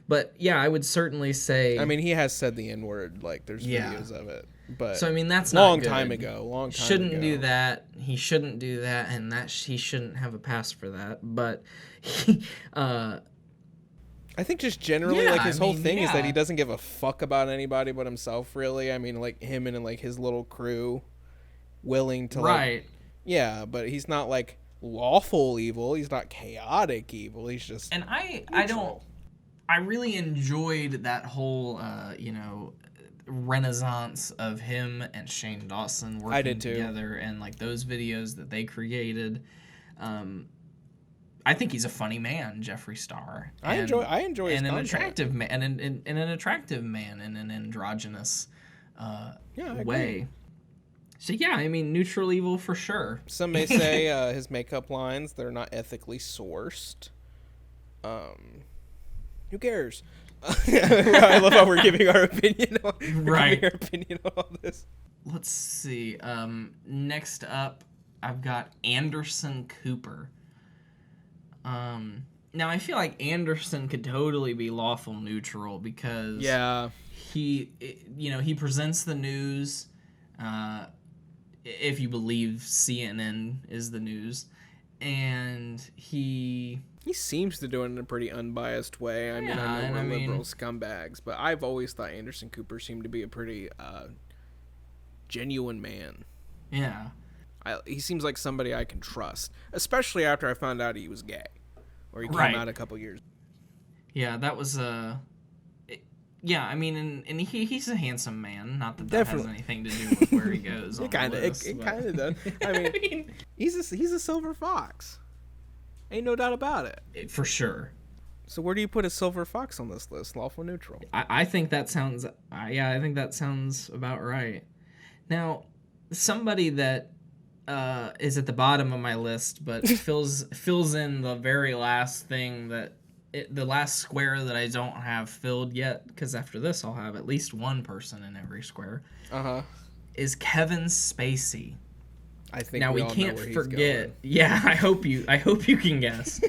But yeah, I would certainly say. I mean, he has said the N-word. There's videos of it. But so I mean, that's not good. Long time ago. Shouldn't do that. He shouldn't do that, and he shouldn't have a pass for that. But I think just generally, his whole thing is that he doesn't give a fuck about anybody but himself. Really, I mean, him and his little crew, willing to right. Yeah, but he's not lawful evil. He's not chaotic evil. He's just and I really enjoyed that whole renaissance of him and Shane Dawson working together and those videos that they created. I think he's a funny man, Jeffree Star. I enjoy his and content. An attractive man, and an attractive man in an androgynous way. So yeah, I mean, neutral evil for sure. Some may say his makeup lines, they're not ethically sourced. Who cares? I love how we're giving our opinion on all this. Let's see. Next up, I've got Anderson Cooper. Now I feel like Anderson could totally be lawful neutral because he presents the news. If you believe CNN is the news, and he seems to do it in a pretty unbiased way. I mean, I know we're liberal scumbags, but I've always thought Anderson Cooper seemed to be a pretty genuine man. Yeah. He seems like somebody I can trust, especially after I found out he was gay, or he came out a couple years. Yeah, that was yeah, I mean, and he's a handsome man. Not that has anything to do with where he goes. It kind of does. I mean, he's a silver fox. Ain't no doubt about it. For sure. So where do you put a silver fox on this list? Lawful neutral. I think that sounds. I think that sounds about right. Now, somebody that is at the bottom of my list, but fills in the very last thing the last square that I don't have filled yet, because after this I'll have at least one person in every square. Is Kevin Spacey. I think now we all can't know where forget. He's going. Yeah, I hope you can guess.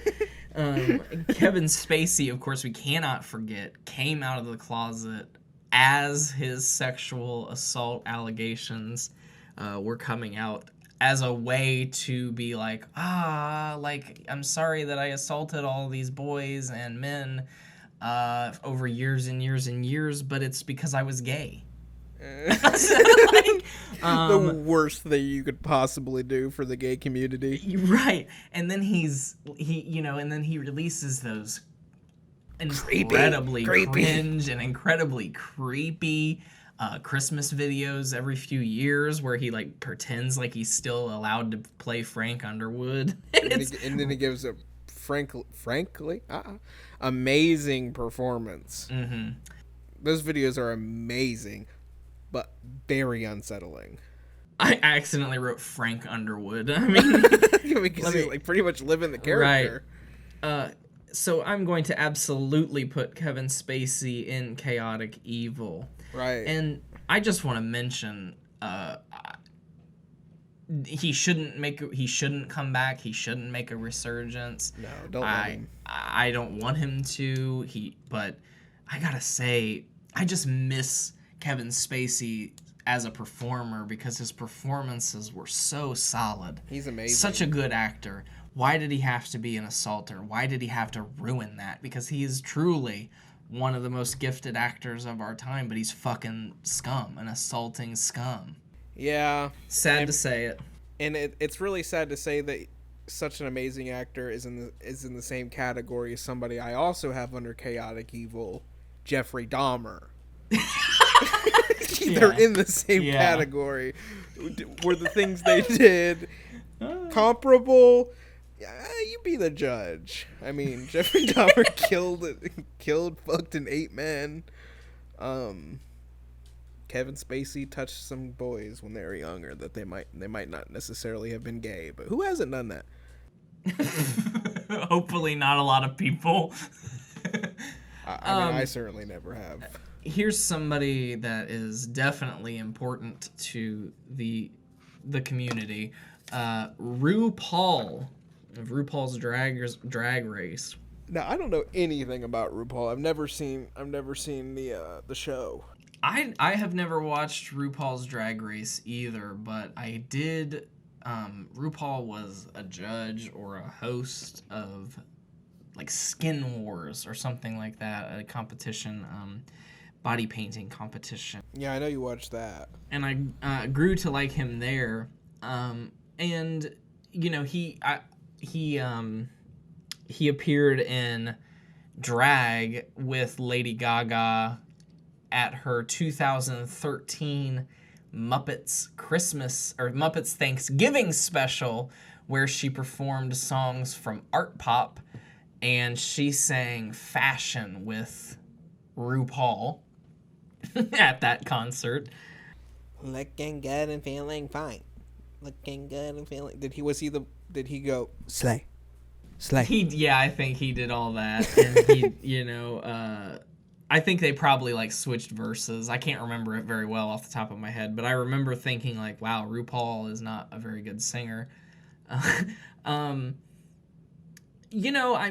Kevin Spacey, of course, we cannot forget, came out of the closet as his sexual assault allegations were coming out, as a way to be like, I'm sorry that I assaulted all these boys and men over years and years and years, but it's because I was gay. The worst thing you could possibly do for the gay community. Right. And then he releases those incredibly cringe and incredibly creepy Christmas videos every few years where he like pretends like he's still allowed to play Frank Underwood. And then he gives a frankly amazing performance. Mm-hmm. Those videos are amazing, but very unsettling. I accidentally wrote Frank Underwood. I mean, because he's like pretty much living the character. Right. So I'm going to absolutely put Kevin Spacey in Chaotic Evil. Right. And I just want to mention, he shouldn't come back. He shouldn't make a resurgence. No, don't let him. I don't want him to. But I gotta say, I just miss Kevin Spacey as a performer because his performances were so solid. He's amazing. Such a good actor. Why did he have to be an assaulter? Why did he have to ruin that? Because he is truly one of the most gifted actors of our time, but he's fucking scum, an assaulting scum. Yeah. Sad to say it. And it's really sad to say that such an amazing actor is in the same category as somebody I also have under Chaotic Evil, Jeffrey Dahmer. They're in the same category. Were the things they did comparable? You be the judge. I mean, Jeffrey Dahmer killed, fucked, and ate men. Kevin Spacey touched some boys when they were younger that they might not necessarily have been gay, but who hasn't done that? Hopefully not a lot of people. I mean, I certainly never have. Here's somebody that is definitely important to the community. RuPaul of RuPaul's Drag Race. Now, I don't know anything about RuPaul. I've never seen the show. I have never watched RuPaul's Drag Race either, but I did. RuPaul was a judge or a host of like Skin Wars or something like that, a competition, body painting competition. Yeah, I know you watched that. And I grew to like him there. And you know, he appeared in drag with Lady Gaga at her 2013 Muppets Thanksgiving special, where she performed songs from Art Pop, and she sang Fashion with RuPaul at that concert. Looking good and feeling fine. Looking good and feeling. Did he go slay? I think he did all that, and he, I think they probably like switched verses. I can't remember it very well off the top of my head, but I remember thinking like, wow, RuPaul is not a very good singer. I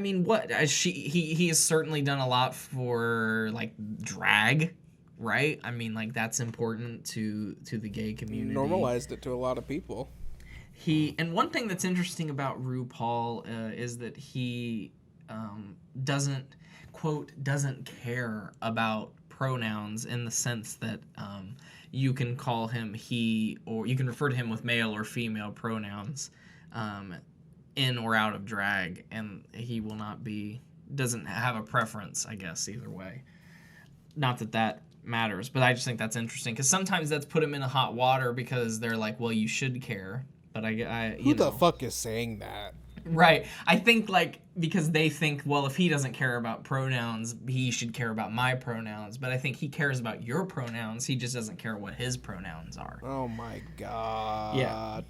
mean, he has certainly done a lot for like drag, right? I mean, like that's important to the gay community. Normalized it to a lot of people. And one thing that's interesting about RuPaul is that he doesn't care about pronouns, in the sense that you can call him he, or you can refer to him with male or female pronouns in or out of drag, and he doesn't have a preference, I guess, either way. Not that matters, but I just think that's interesting, because sometimes that's put him in a hot water because they're like, well, you should care. But who the fuck is saying that? Right. I think, like, because they think, well, if he doesn't care about pronouns, he should care about my pronouns. But I think he cares about your pronouns. He just doesn't care what his pronouns are. Oh my god. Yeah.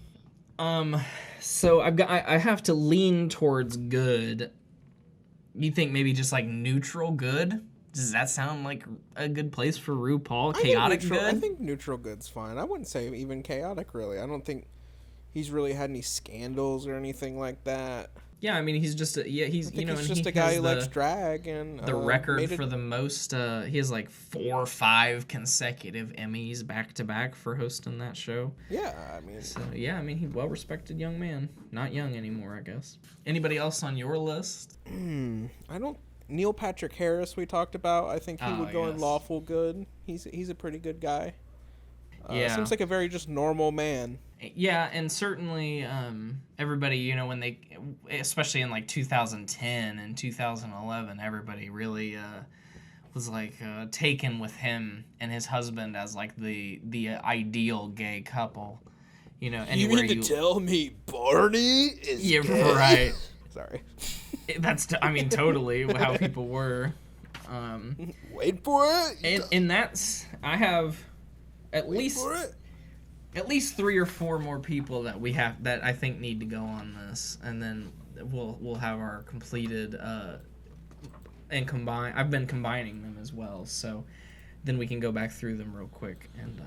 So I have to lean towards good. You think maybe just like neutral good? Does that sound like a good place for RuPaul? Chaotic good? I think neutral good's fine. I wouldn't say even chaotic, really. I don't think he's really had any scandals or anything like that. Yeah, I mean, he's just he's I think and he's just he a guy has who likes drag and the record made it- for the most. He has like 4 or 5 consecutive Emmys back to back for hosting that show. Yeah, I mean, So yeah, I mean, he's well-respected young man. Not young anymore, I guess. Anybody else on your list? I don't. Neil Patrick Harris we talked about. I think he would go in yes. lawful good. He's a pretty good guy. Yeah. Seems like a very just normal man. Yeah, and certainly everybody, you know, when they, especially in like 2010 and 2011, everybody really was like taken with him and his husband as like the ideal gay couple. You know, anywhere you tell me Barney is yeah, right. Sorry. That's I mean totally how people were. Wait for it. And that's I have at least For it. at least 3 or 4 more people that we have that I think need to go on this, and then we'll have our completed and combine. I've been combining them as well, so then we can go back through them real quick and.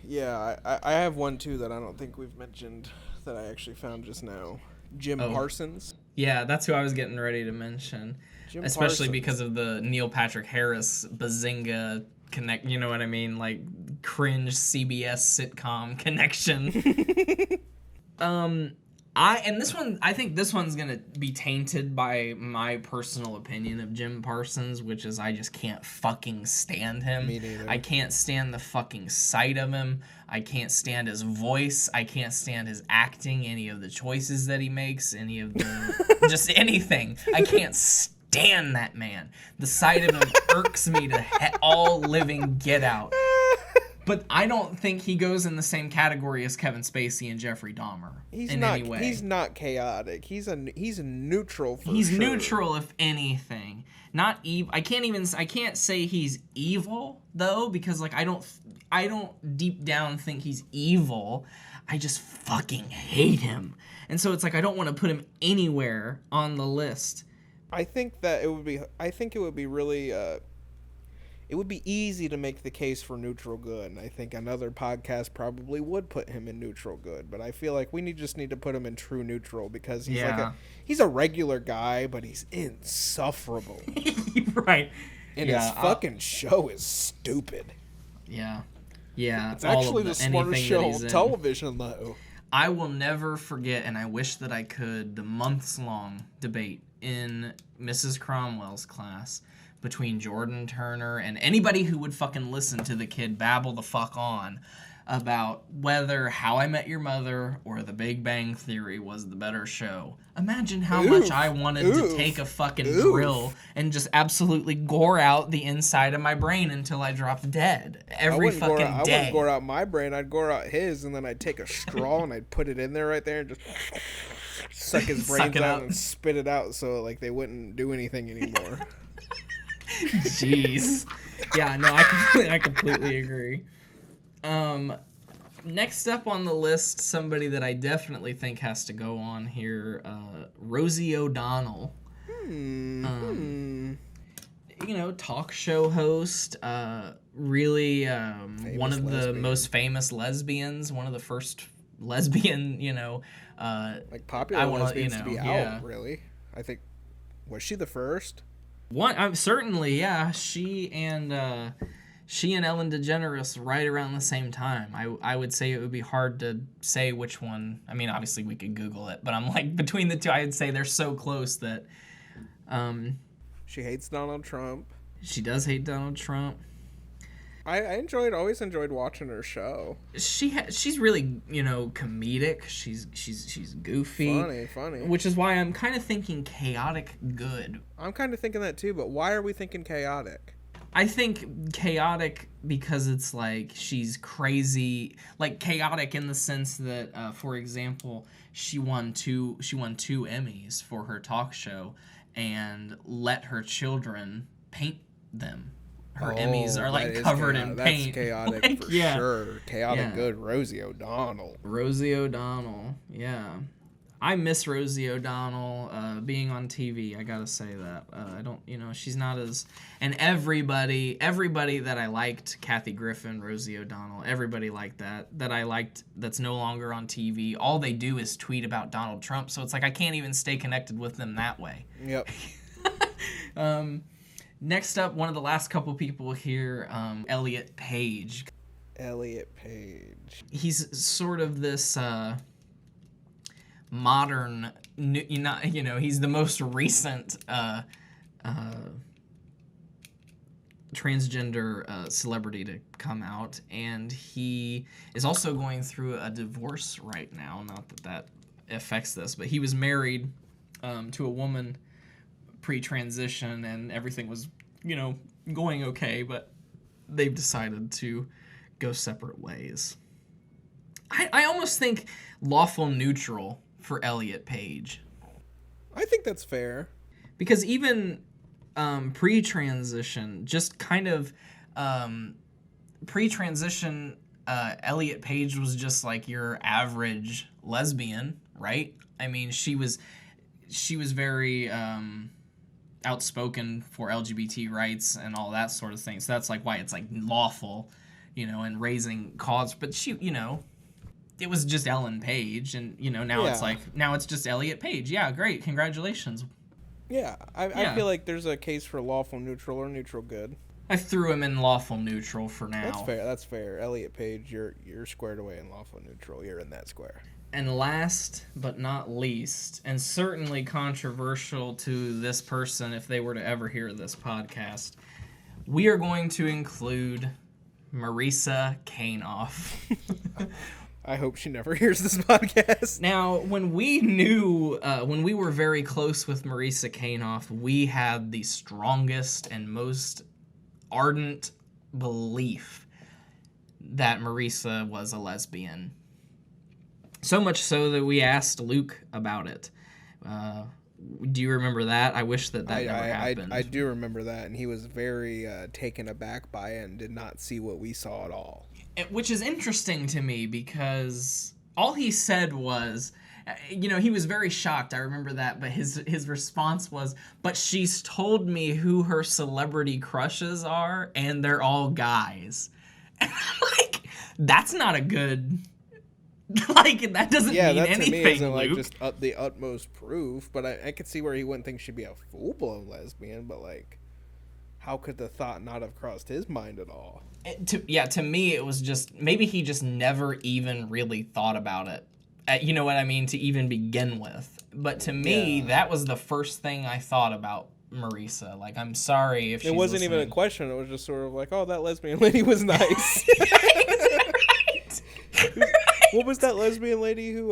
Yeah, I have one too that I don't think we've mentioned that I actually found just now. Jim Parsons. Yeah, that's who I was getting ready to mention, Jim especially Parsons. because of the Neil Patrick Harris Bazinga connect. You know what I mean? Like cringe CBS sitcom connection. I think this one's gonna be tainted by my personal opinion of Jim Parsons, which is I just can't fucking stand him. Me neither. I can't stand the fucking sight of him. I can't stand his voice. I can't stand his acting, any of the choices that he makes, any of the just anything. I can't stand that man. The sight of him irks me to all living get out. But I don't think he goes in the same category as Kevin Spacey and Jeffrey Dahmer in any way. He's not chaotic. He's a neutral. He's sure. neutral, if anything. Not evil. I can't say he's evil though, because like I don't deep down think he's evil. I just fucking hate him, and so it's like I don't want to put him anywhere on the list. I think that it would be. I think it would be really. It would be easy to make the case for neutral good, and I think another podcast probably would put him in neutral good. But I feel like we just need to put him in true neutral because he's a regular guy, but he's insufferable. Right. And his fucking show is stupid. Yeah. It's actually the smartest show on television, though. I will never forget, and I wish that I could, the months-long debate in Mrs. Cromwell's class between Jordan Turner and anybody who would fucking listen to the kid babble the fuck on about whether How I Met Your Mother or The Big Bang Theory was the better show. Imagine how much I wanted to take a fucking drill and just absolutely gore out the inside of my brain until I dropped dead every fucking day. I wouldn't gore out my brain. I'd gore out his, and then I'd take a straw and I'd put it in there right there and just suck his brains out and spit it out so like they wouldn't do anything anymore. Jeez. Yeah, no, I completely agree. Next up on the list, somebody that I definitely think has to go on here, Rosie O'Donnell. You know, talk show host, really one of the most famous lesbians, one of the first lesbian, you know, like popular lesbians to be out, really. I think, was she the first? Certainly, yeah. She and Ellen DeGeneres right around the same time. I would say it would be hard to say which one. I mean, obviously we could Google it, but I'm like between the two, I'd say they're so close that. She hates Donald Trump. She does hate Donald Trump. I always enjoyed watching her show. She's really, you know, comedic. She's goofy. Funny. Which is why I'm kind of thinking chaotic good. I'm kind of thinking that too, but why are we thinking chaotic? I think chaotic because it's like she's crazy, like chaotic in the sense that, for example, she won two Emmys for her talk show and let her children paint them. Her Emmys are like covered in paint. That's chaotic like, for sure. Chaotic good. Rosie O'Donnell. Rosie O'Donnell, yeah. I miss Rosie O'Donnell being on TV. I gotta say that. I don't, she's not as. And everybody that I liked, Kathy Griffin, Rosie O'Donnell, everybody liked that I liked that's no longer on TV. All they do is tweet about Donald Trump, so it's like I can't even stay connected with them that way. Yep. Next up, one of the last couple people here, Elliot Page. Elliot Page. He's sort of this modern, he's the most recent transgender celebrity to come out, and he is also going through a divorce right now. Not that affects this, but he was married to a woman pre-transition, and everything was, going okay, but they've decided to go separate ways. I almost think lawful neutral for Elliot Page. I think that's fair. Because even pre-transition, just kind of pre-transition, Elliot Page was just like your average lesbian, right? I mean, she was very outspoken for LGBT rights and all that sort of thing. So that's like why it's like lawful, and raising cause. But she, it was just Ellen Page, and now it's like it's just Elliot Page. Yeah, great, congratulations. Yeah, I feel like there's a case for lawful neutral or neutral good. I threw him in lawful neutral for now. That's fair. Elliot Page, you're squared away in lawful neutral. You're in that square. And last but not least, and certainly controversial to this person if they were to ever hear this podcast, we are going to include Marisa Kanoff. I hope she never hears this podcast. Now, when we knew, when we were very close with Marisa Kanoff, we had the strongest and most ardent belief that Marisa was a lesbian. So much so that we asked Luke about it. Do you remember that? I wish that never happened. I do remember that, and he was very taken aback by it and did not see what we saw at all. Which is interesting to me because all he said was, he was very shocked. I remember that, but his response was, "But she's told me who her celebrity crushes are, and they're all guys." And I'm like, that's not a good. Like, that doesn't mean anything, that to me isn't Luke. like just the utmost proof, but I could see where he wouldn't think she'd be a full-blown lesbian, but like, how could the thought not have crossed his mind at all? To me, it was just, maybe he just never even really thought about it. You know what I mean? To even begin with. But to me, that was the first thing I thought about Marisa. Like, I'm sorry if she's It wasn't even a question. It was just sort of like, oh, that lesbian lady was nice. What was that lesbian lady who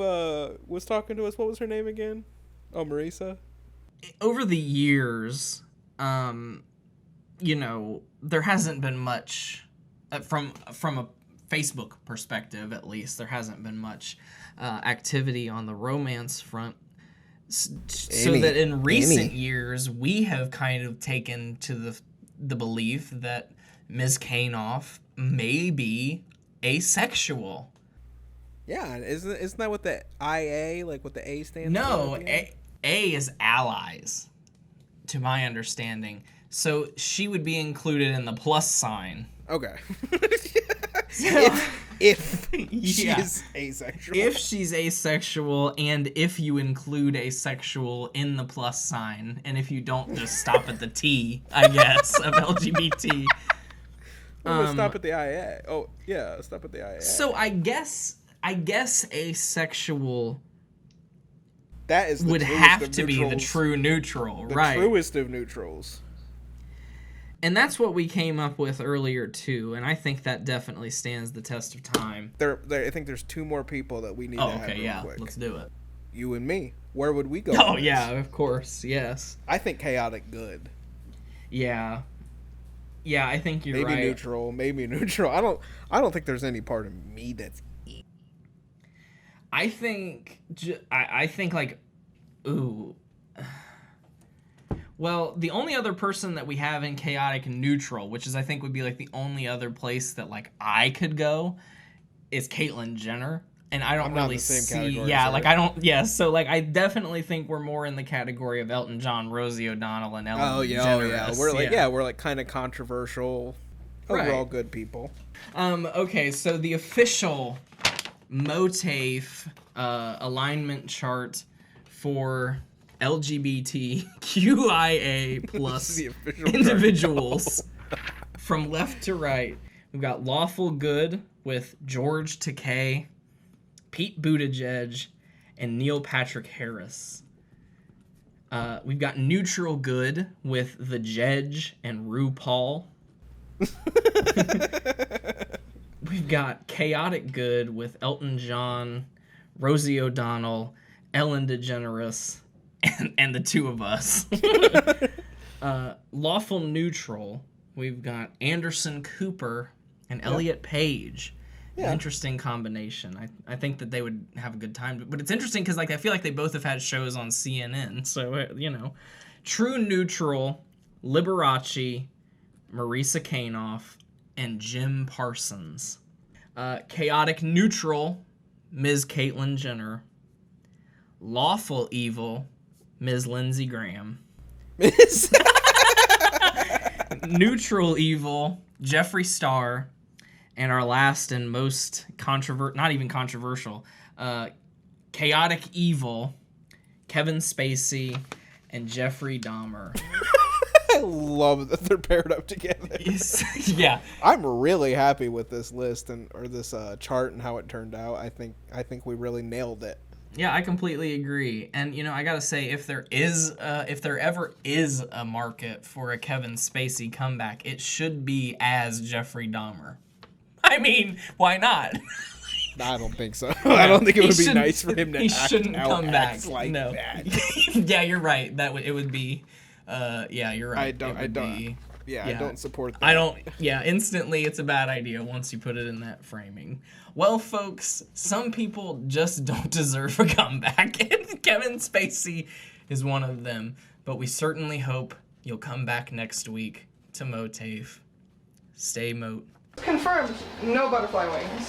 was talking to us? What was her name again? Oh, Marisa? Over the years, there hasn't been much, from a Facebook perspective at least, there hasn't been much activity on the romance front. So that in recent years, we have kind of taken to the belief that Ms. Kanoff may be asexual. Yeah, isn't that what the IA, like what the A stands for? No, A is allies, to my understanding. So she would be included in the plus sign. Okay. So, if she's asexual. If she's asexual, and if you include asexual in the plus sign, and if you don't just stop at the T, I guess, of LGBT. Stop at the IA. Oh, yeah, stop at the IA. So I guess asexual that is would have to be the true neutral, right? The truest of neutrals. And that's what we came up with earlier too, and I think that definitely stands the test of time. I think there's two more people that we need to have real quick. Let's do it. You and me. Where would we go? Oh yeah, of course, yes. I think chaotic good. Yeah. Yeah, I think you're right. Maybe neutral. I don't think there's any part of me that's. I think like, ooh. Well, the only other person that we have in chaotic neutral, which is I think would be like the only other place that like I could go, is Caitlyn Jenner. and I don't I'm not in really the same see. category, Yeah, sorry. like I don't. Yeah, so like I definitely think we're more in the category of Elton John, Rosie O'Donnell, and Ellen DeGeneres. We're like kind of controversial, overall Right. good people. Okay, so the official MOATAIF alignment chart for LGBTQIA plus the official chart. individuals from left to right. We've got Lawful Good with George Takei, Pete Buttigieg, and Neil Patrick Harris. We've got Neutral Good with The Jedge and RuPaul. We've got Chaotic Good with Elton John, Rosie O'Donnell, Ellen DeGeneres, and the two of us. Lawful Neutral, we've got Anderson Cooper and Elliot Page. Yeah. An interesting combination. I think that they would have a good time. But it's interesting because like I feel like they both have had shows on CNN. So, you know. True Neutral, Liberace, Marisa Kanoff, and Jim Parsons. Chaotic Neutral, Ms. Caitlyn Jenner. Lawful Evil, Ms. Lindsey Graham. Neutral Evil, Jeffree Star. And our last and most not even controversial, Chaotic Evil, Kevin Spacey, and Jeffrey Dahmer. I love that they're paired up together. Yeah. I'm really happy with this list or this chart and how it turned out. I think we really nailed it. Yeah, I completely agree. And you know, I gotta say, if there ever is a market for a Kevin Spacey comeback, it should be as Jeffrey Dahmer. I mean, why not? I don't think so. I don't think it would be nice for him to He act shouldn't out come back. acts like No. that. Yeah, you're right. It would be. Yeah, you're right. I don't support that. Instantly it's a bad idea once you put it in that framing. Well, folks, some people just don't deserve a comeback, and Kevin Spacey is one of them. But we certainly hope you'll come back next week to MOATAIF. Stay moat. Confirmed, no butterfly wings.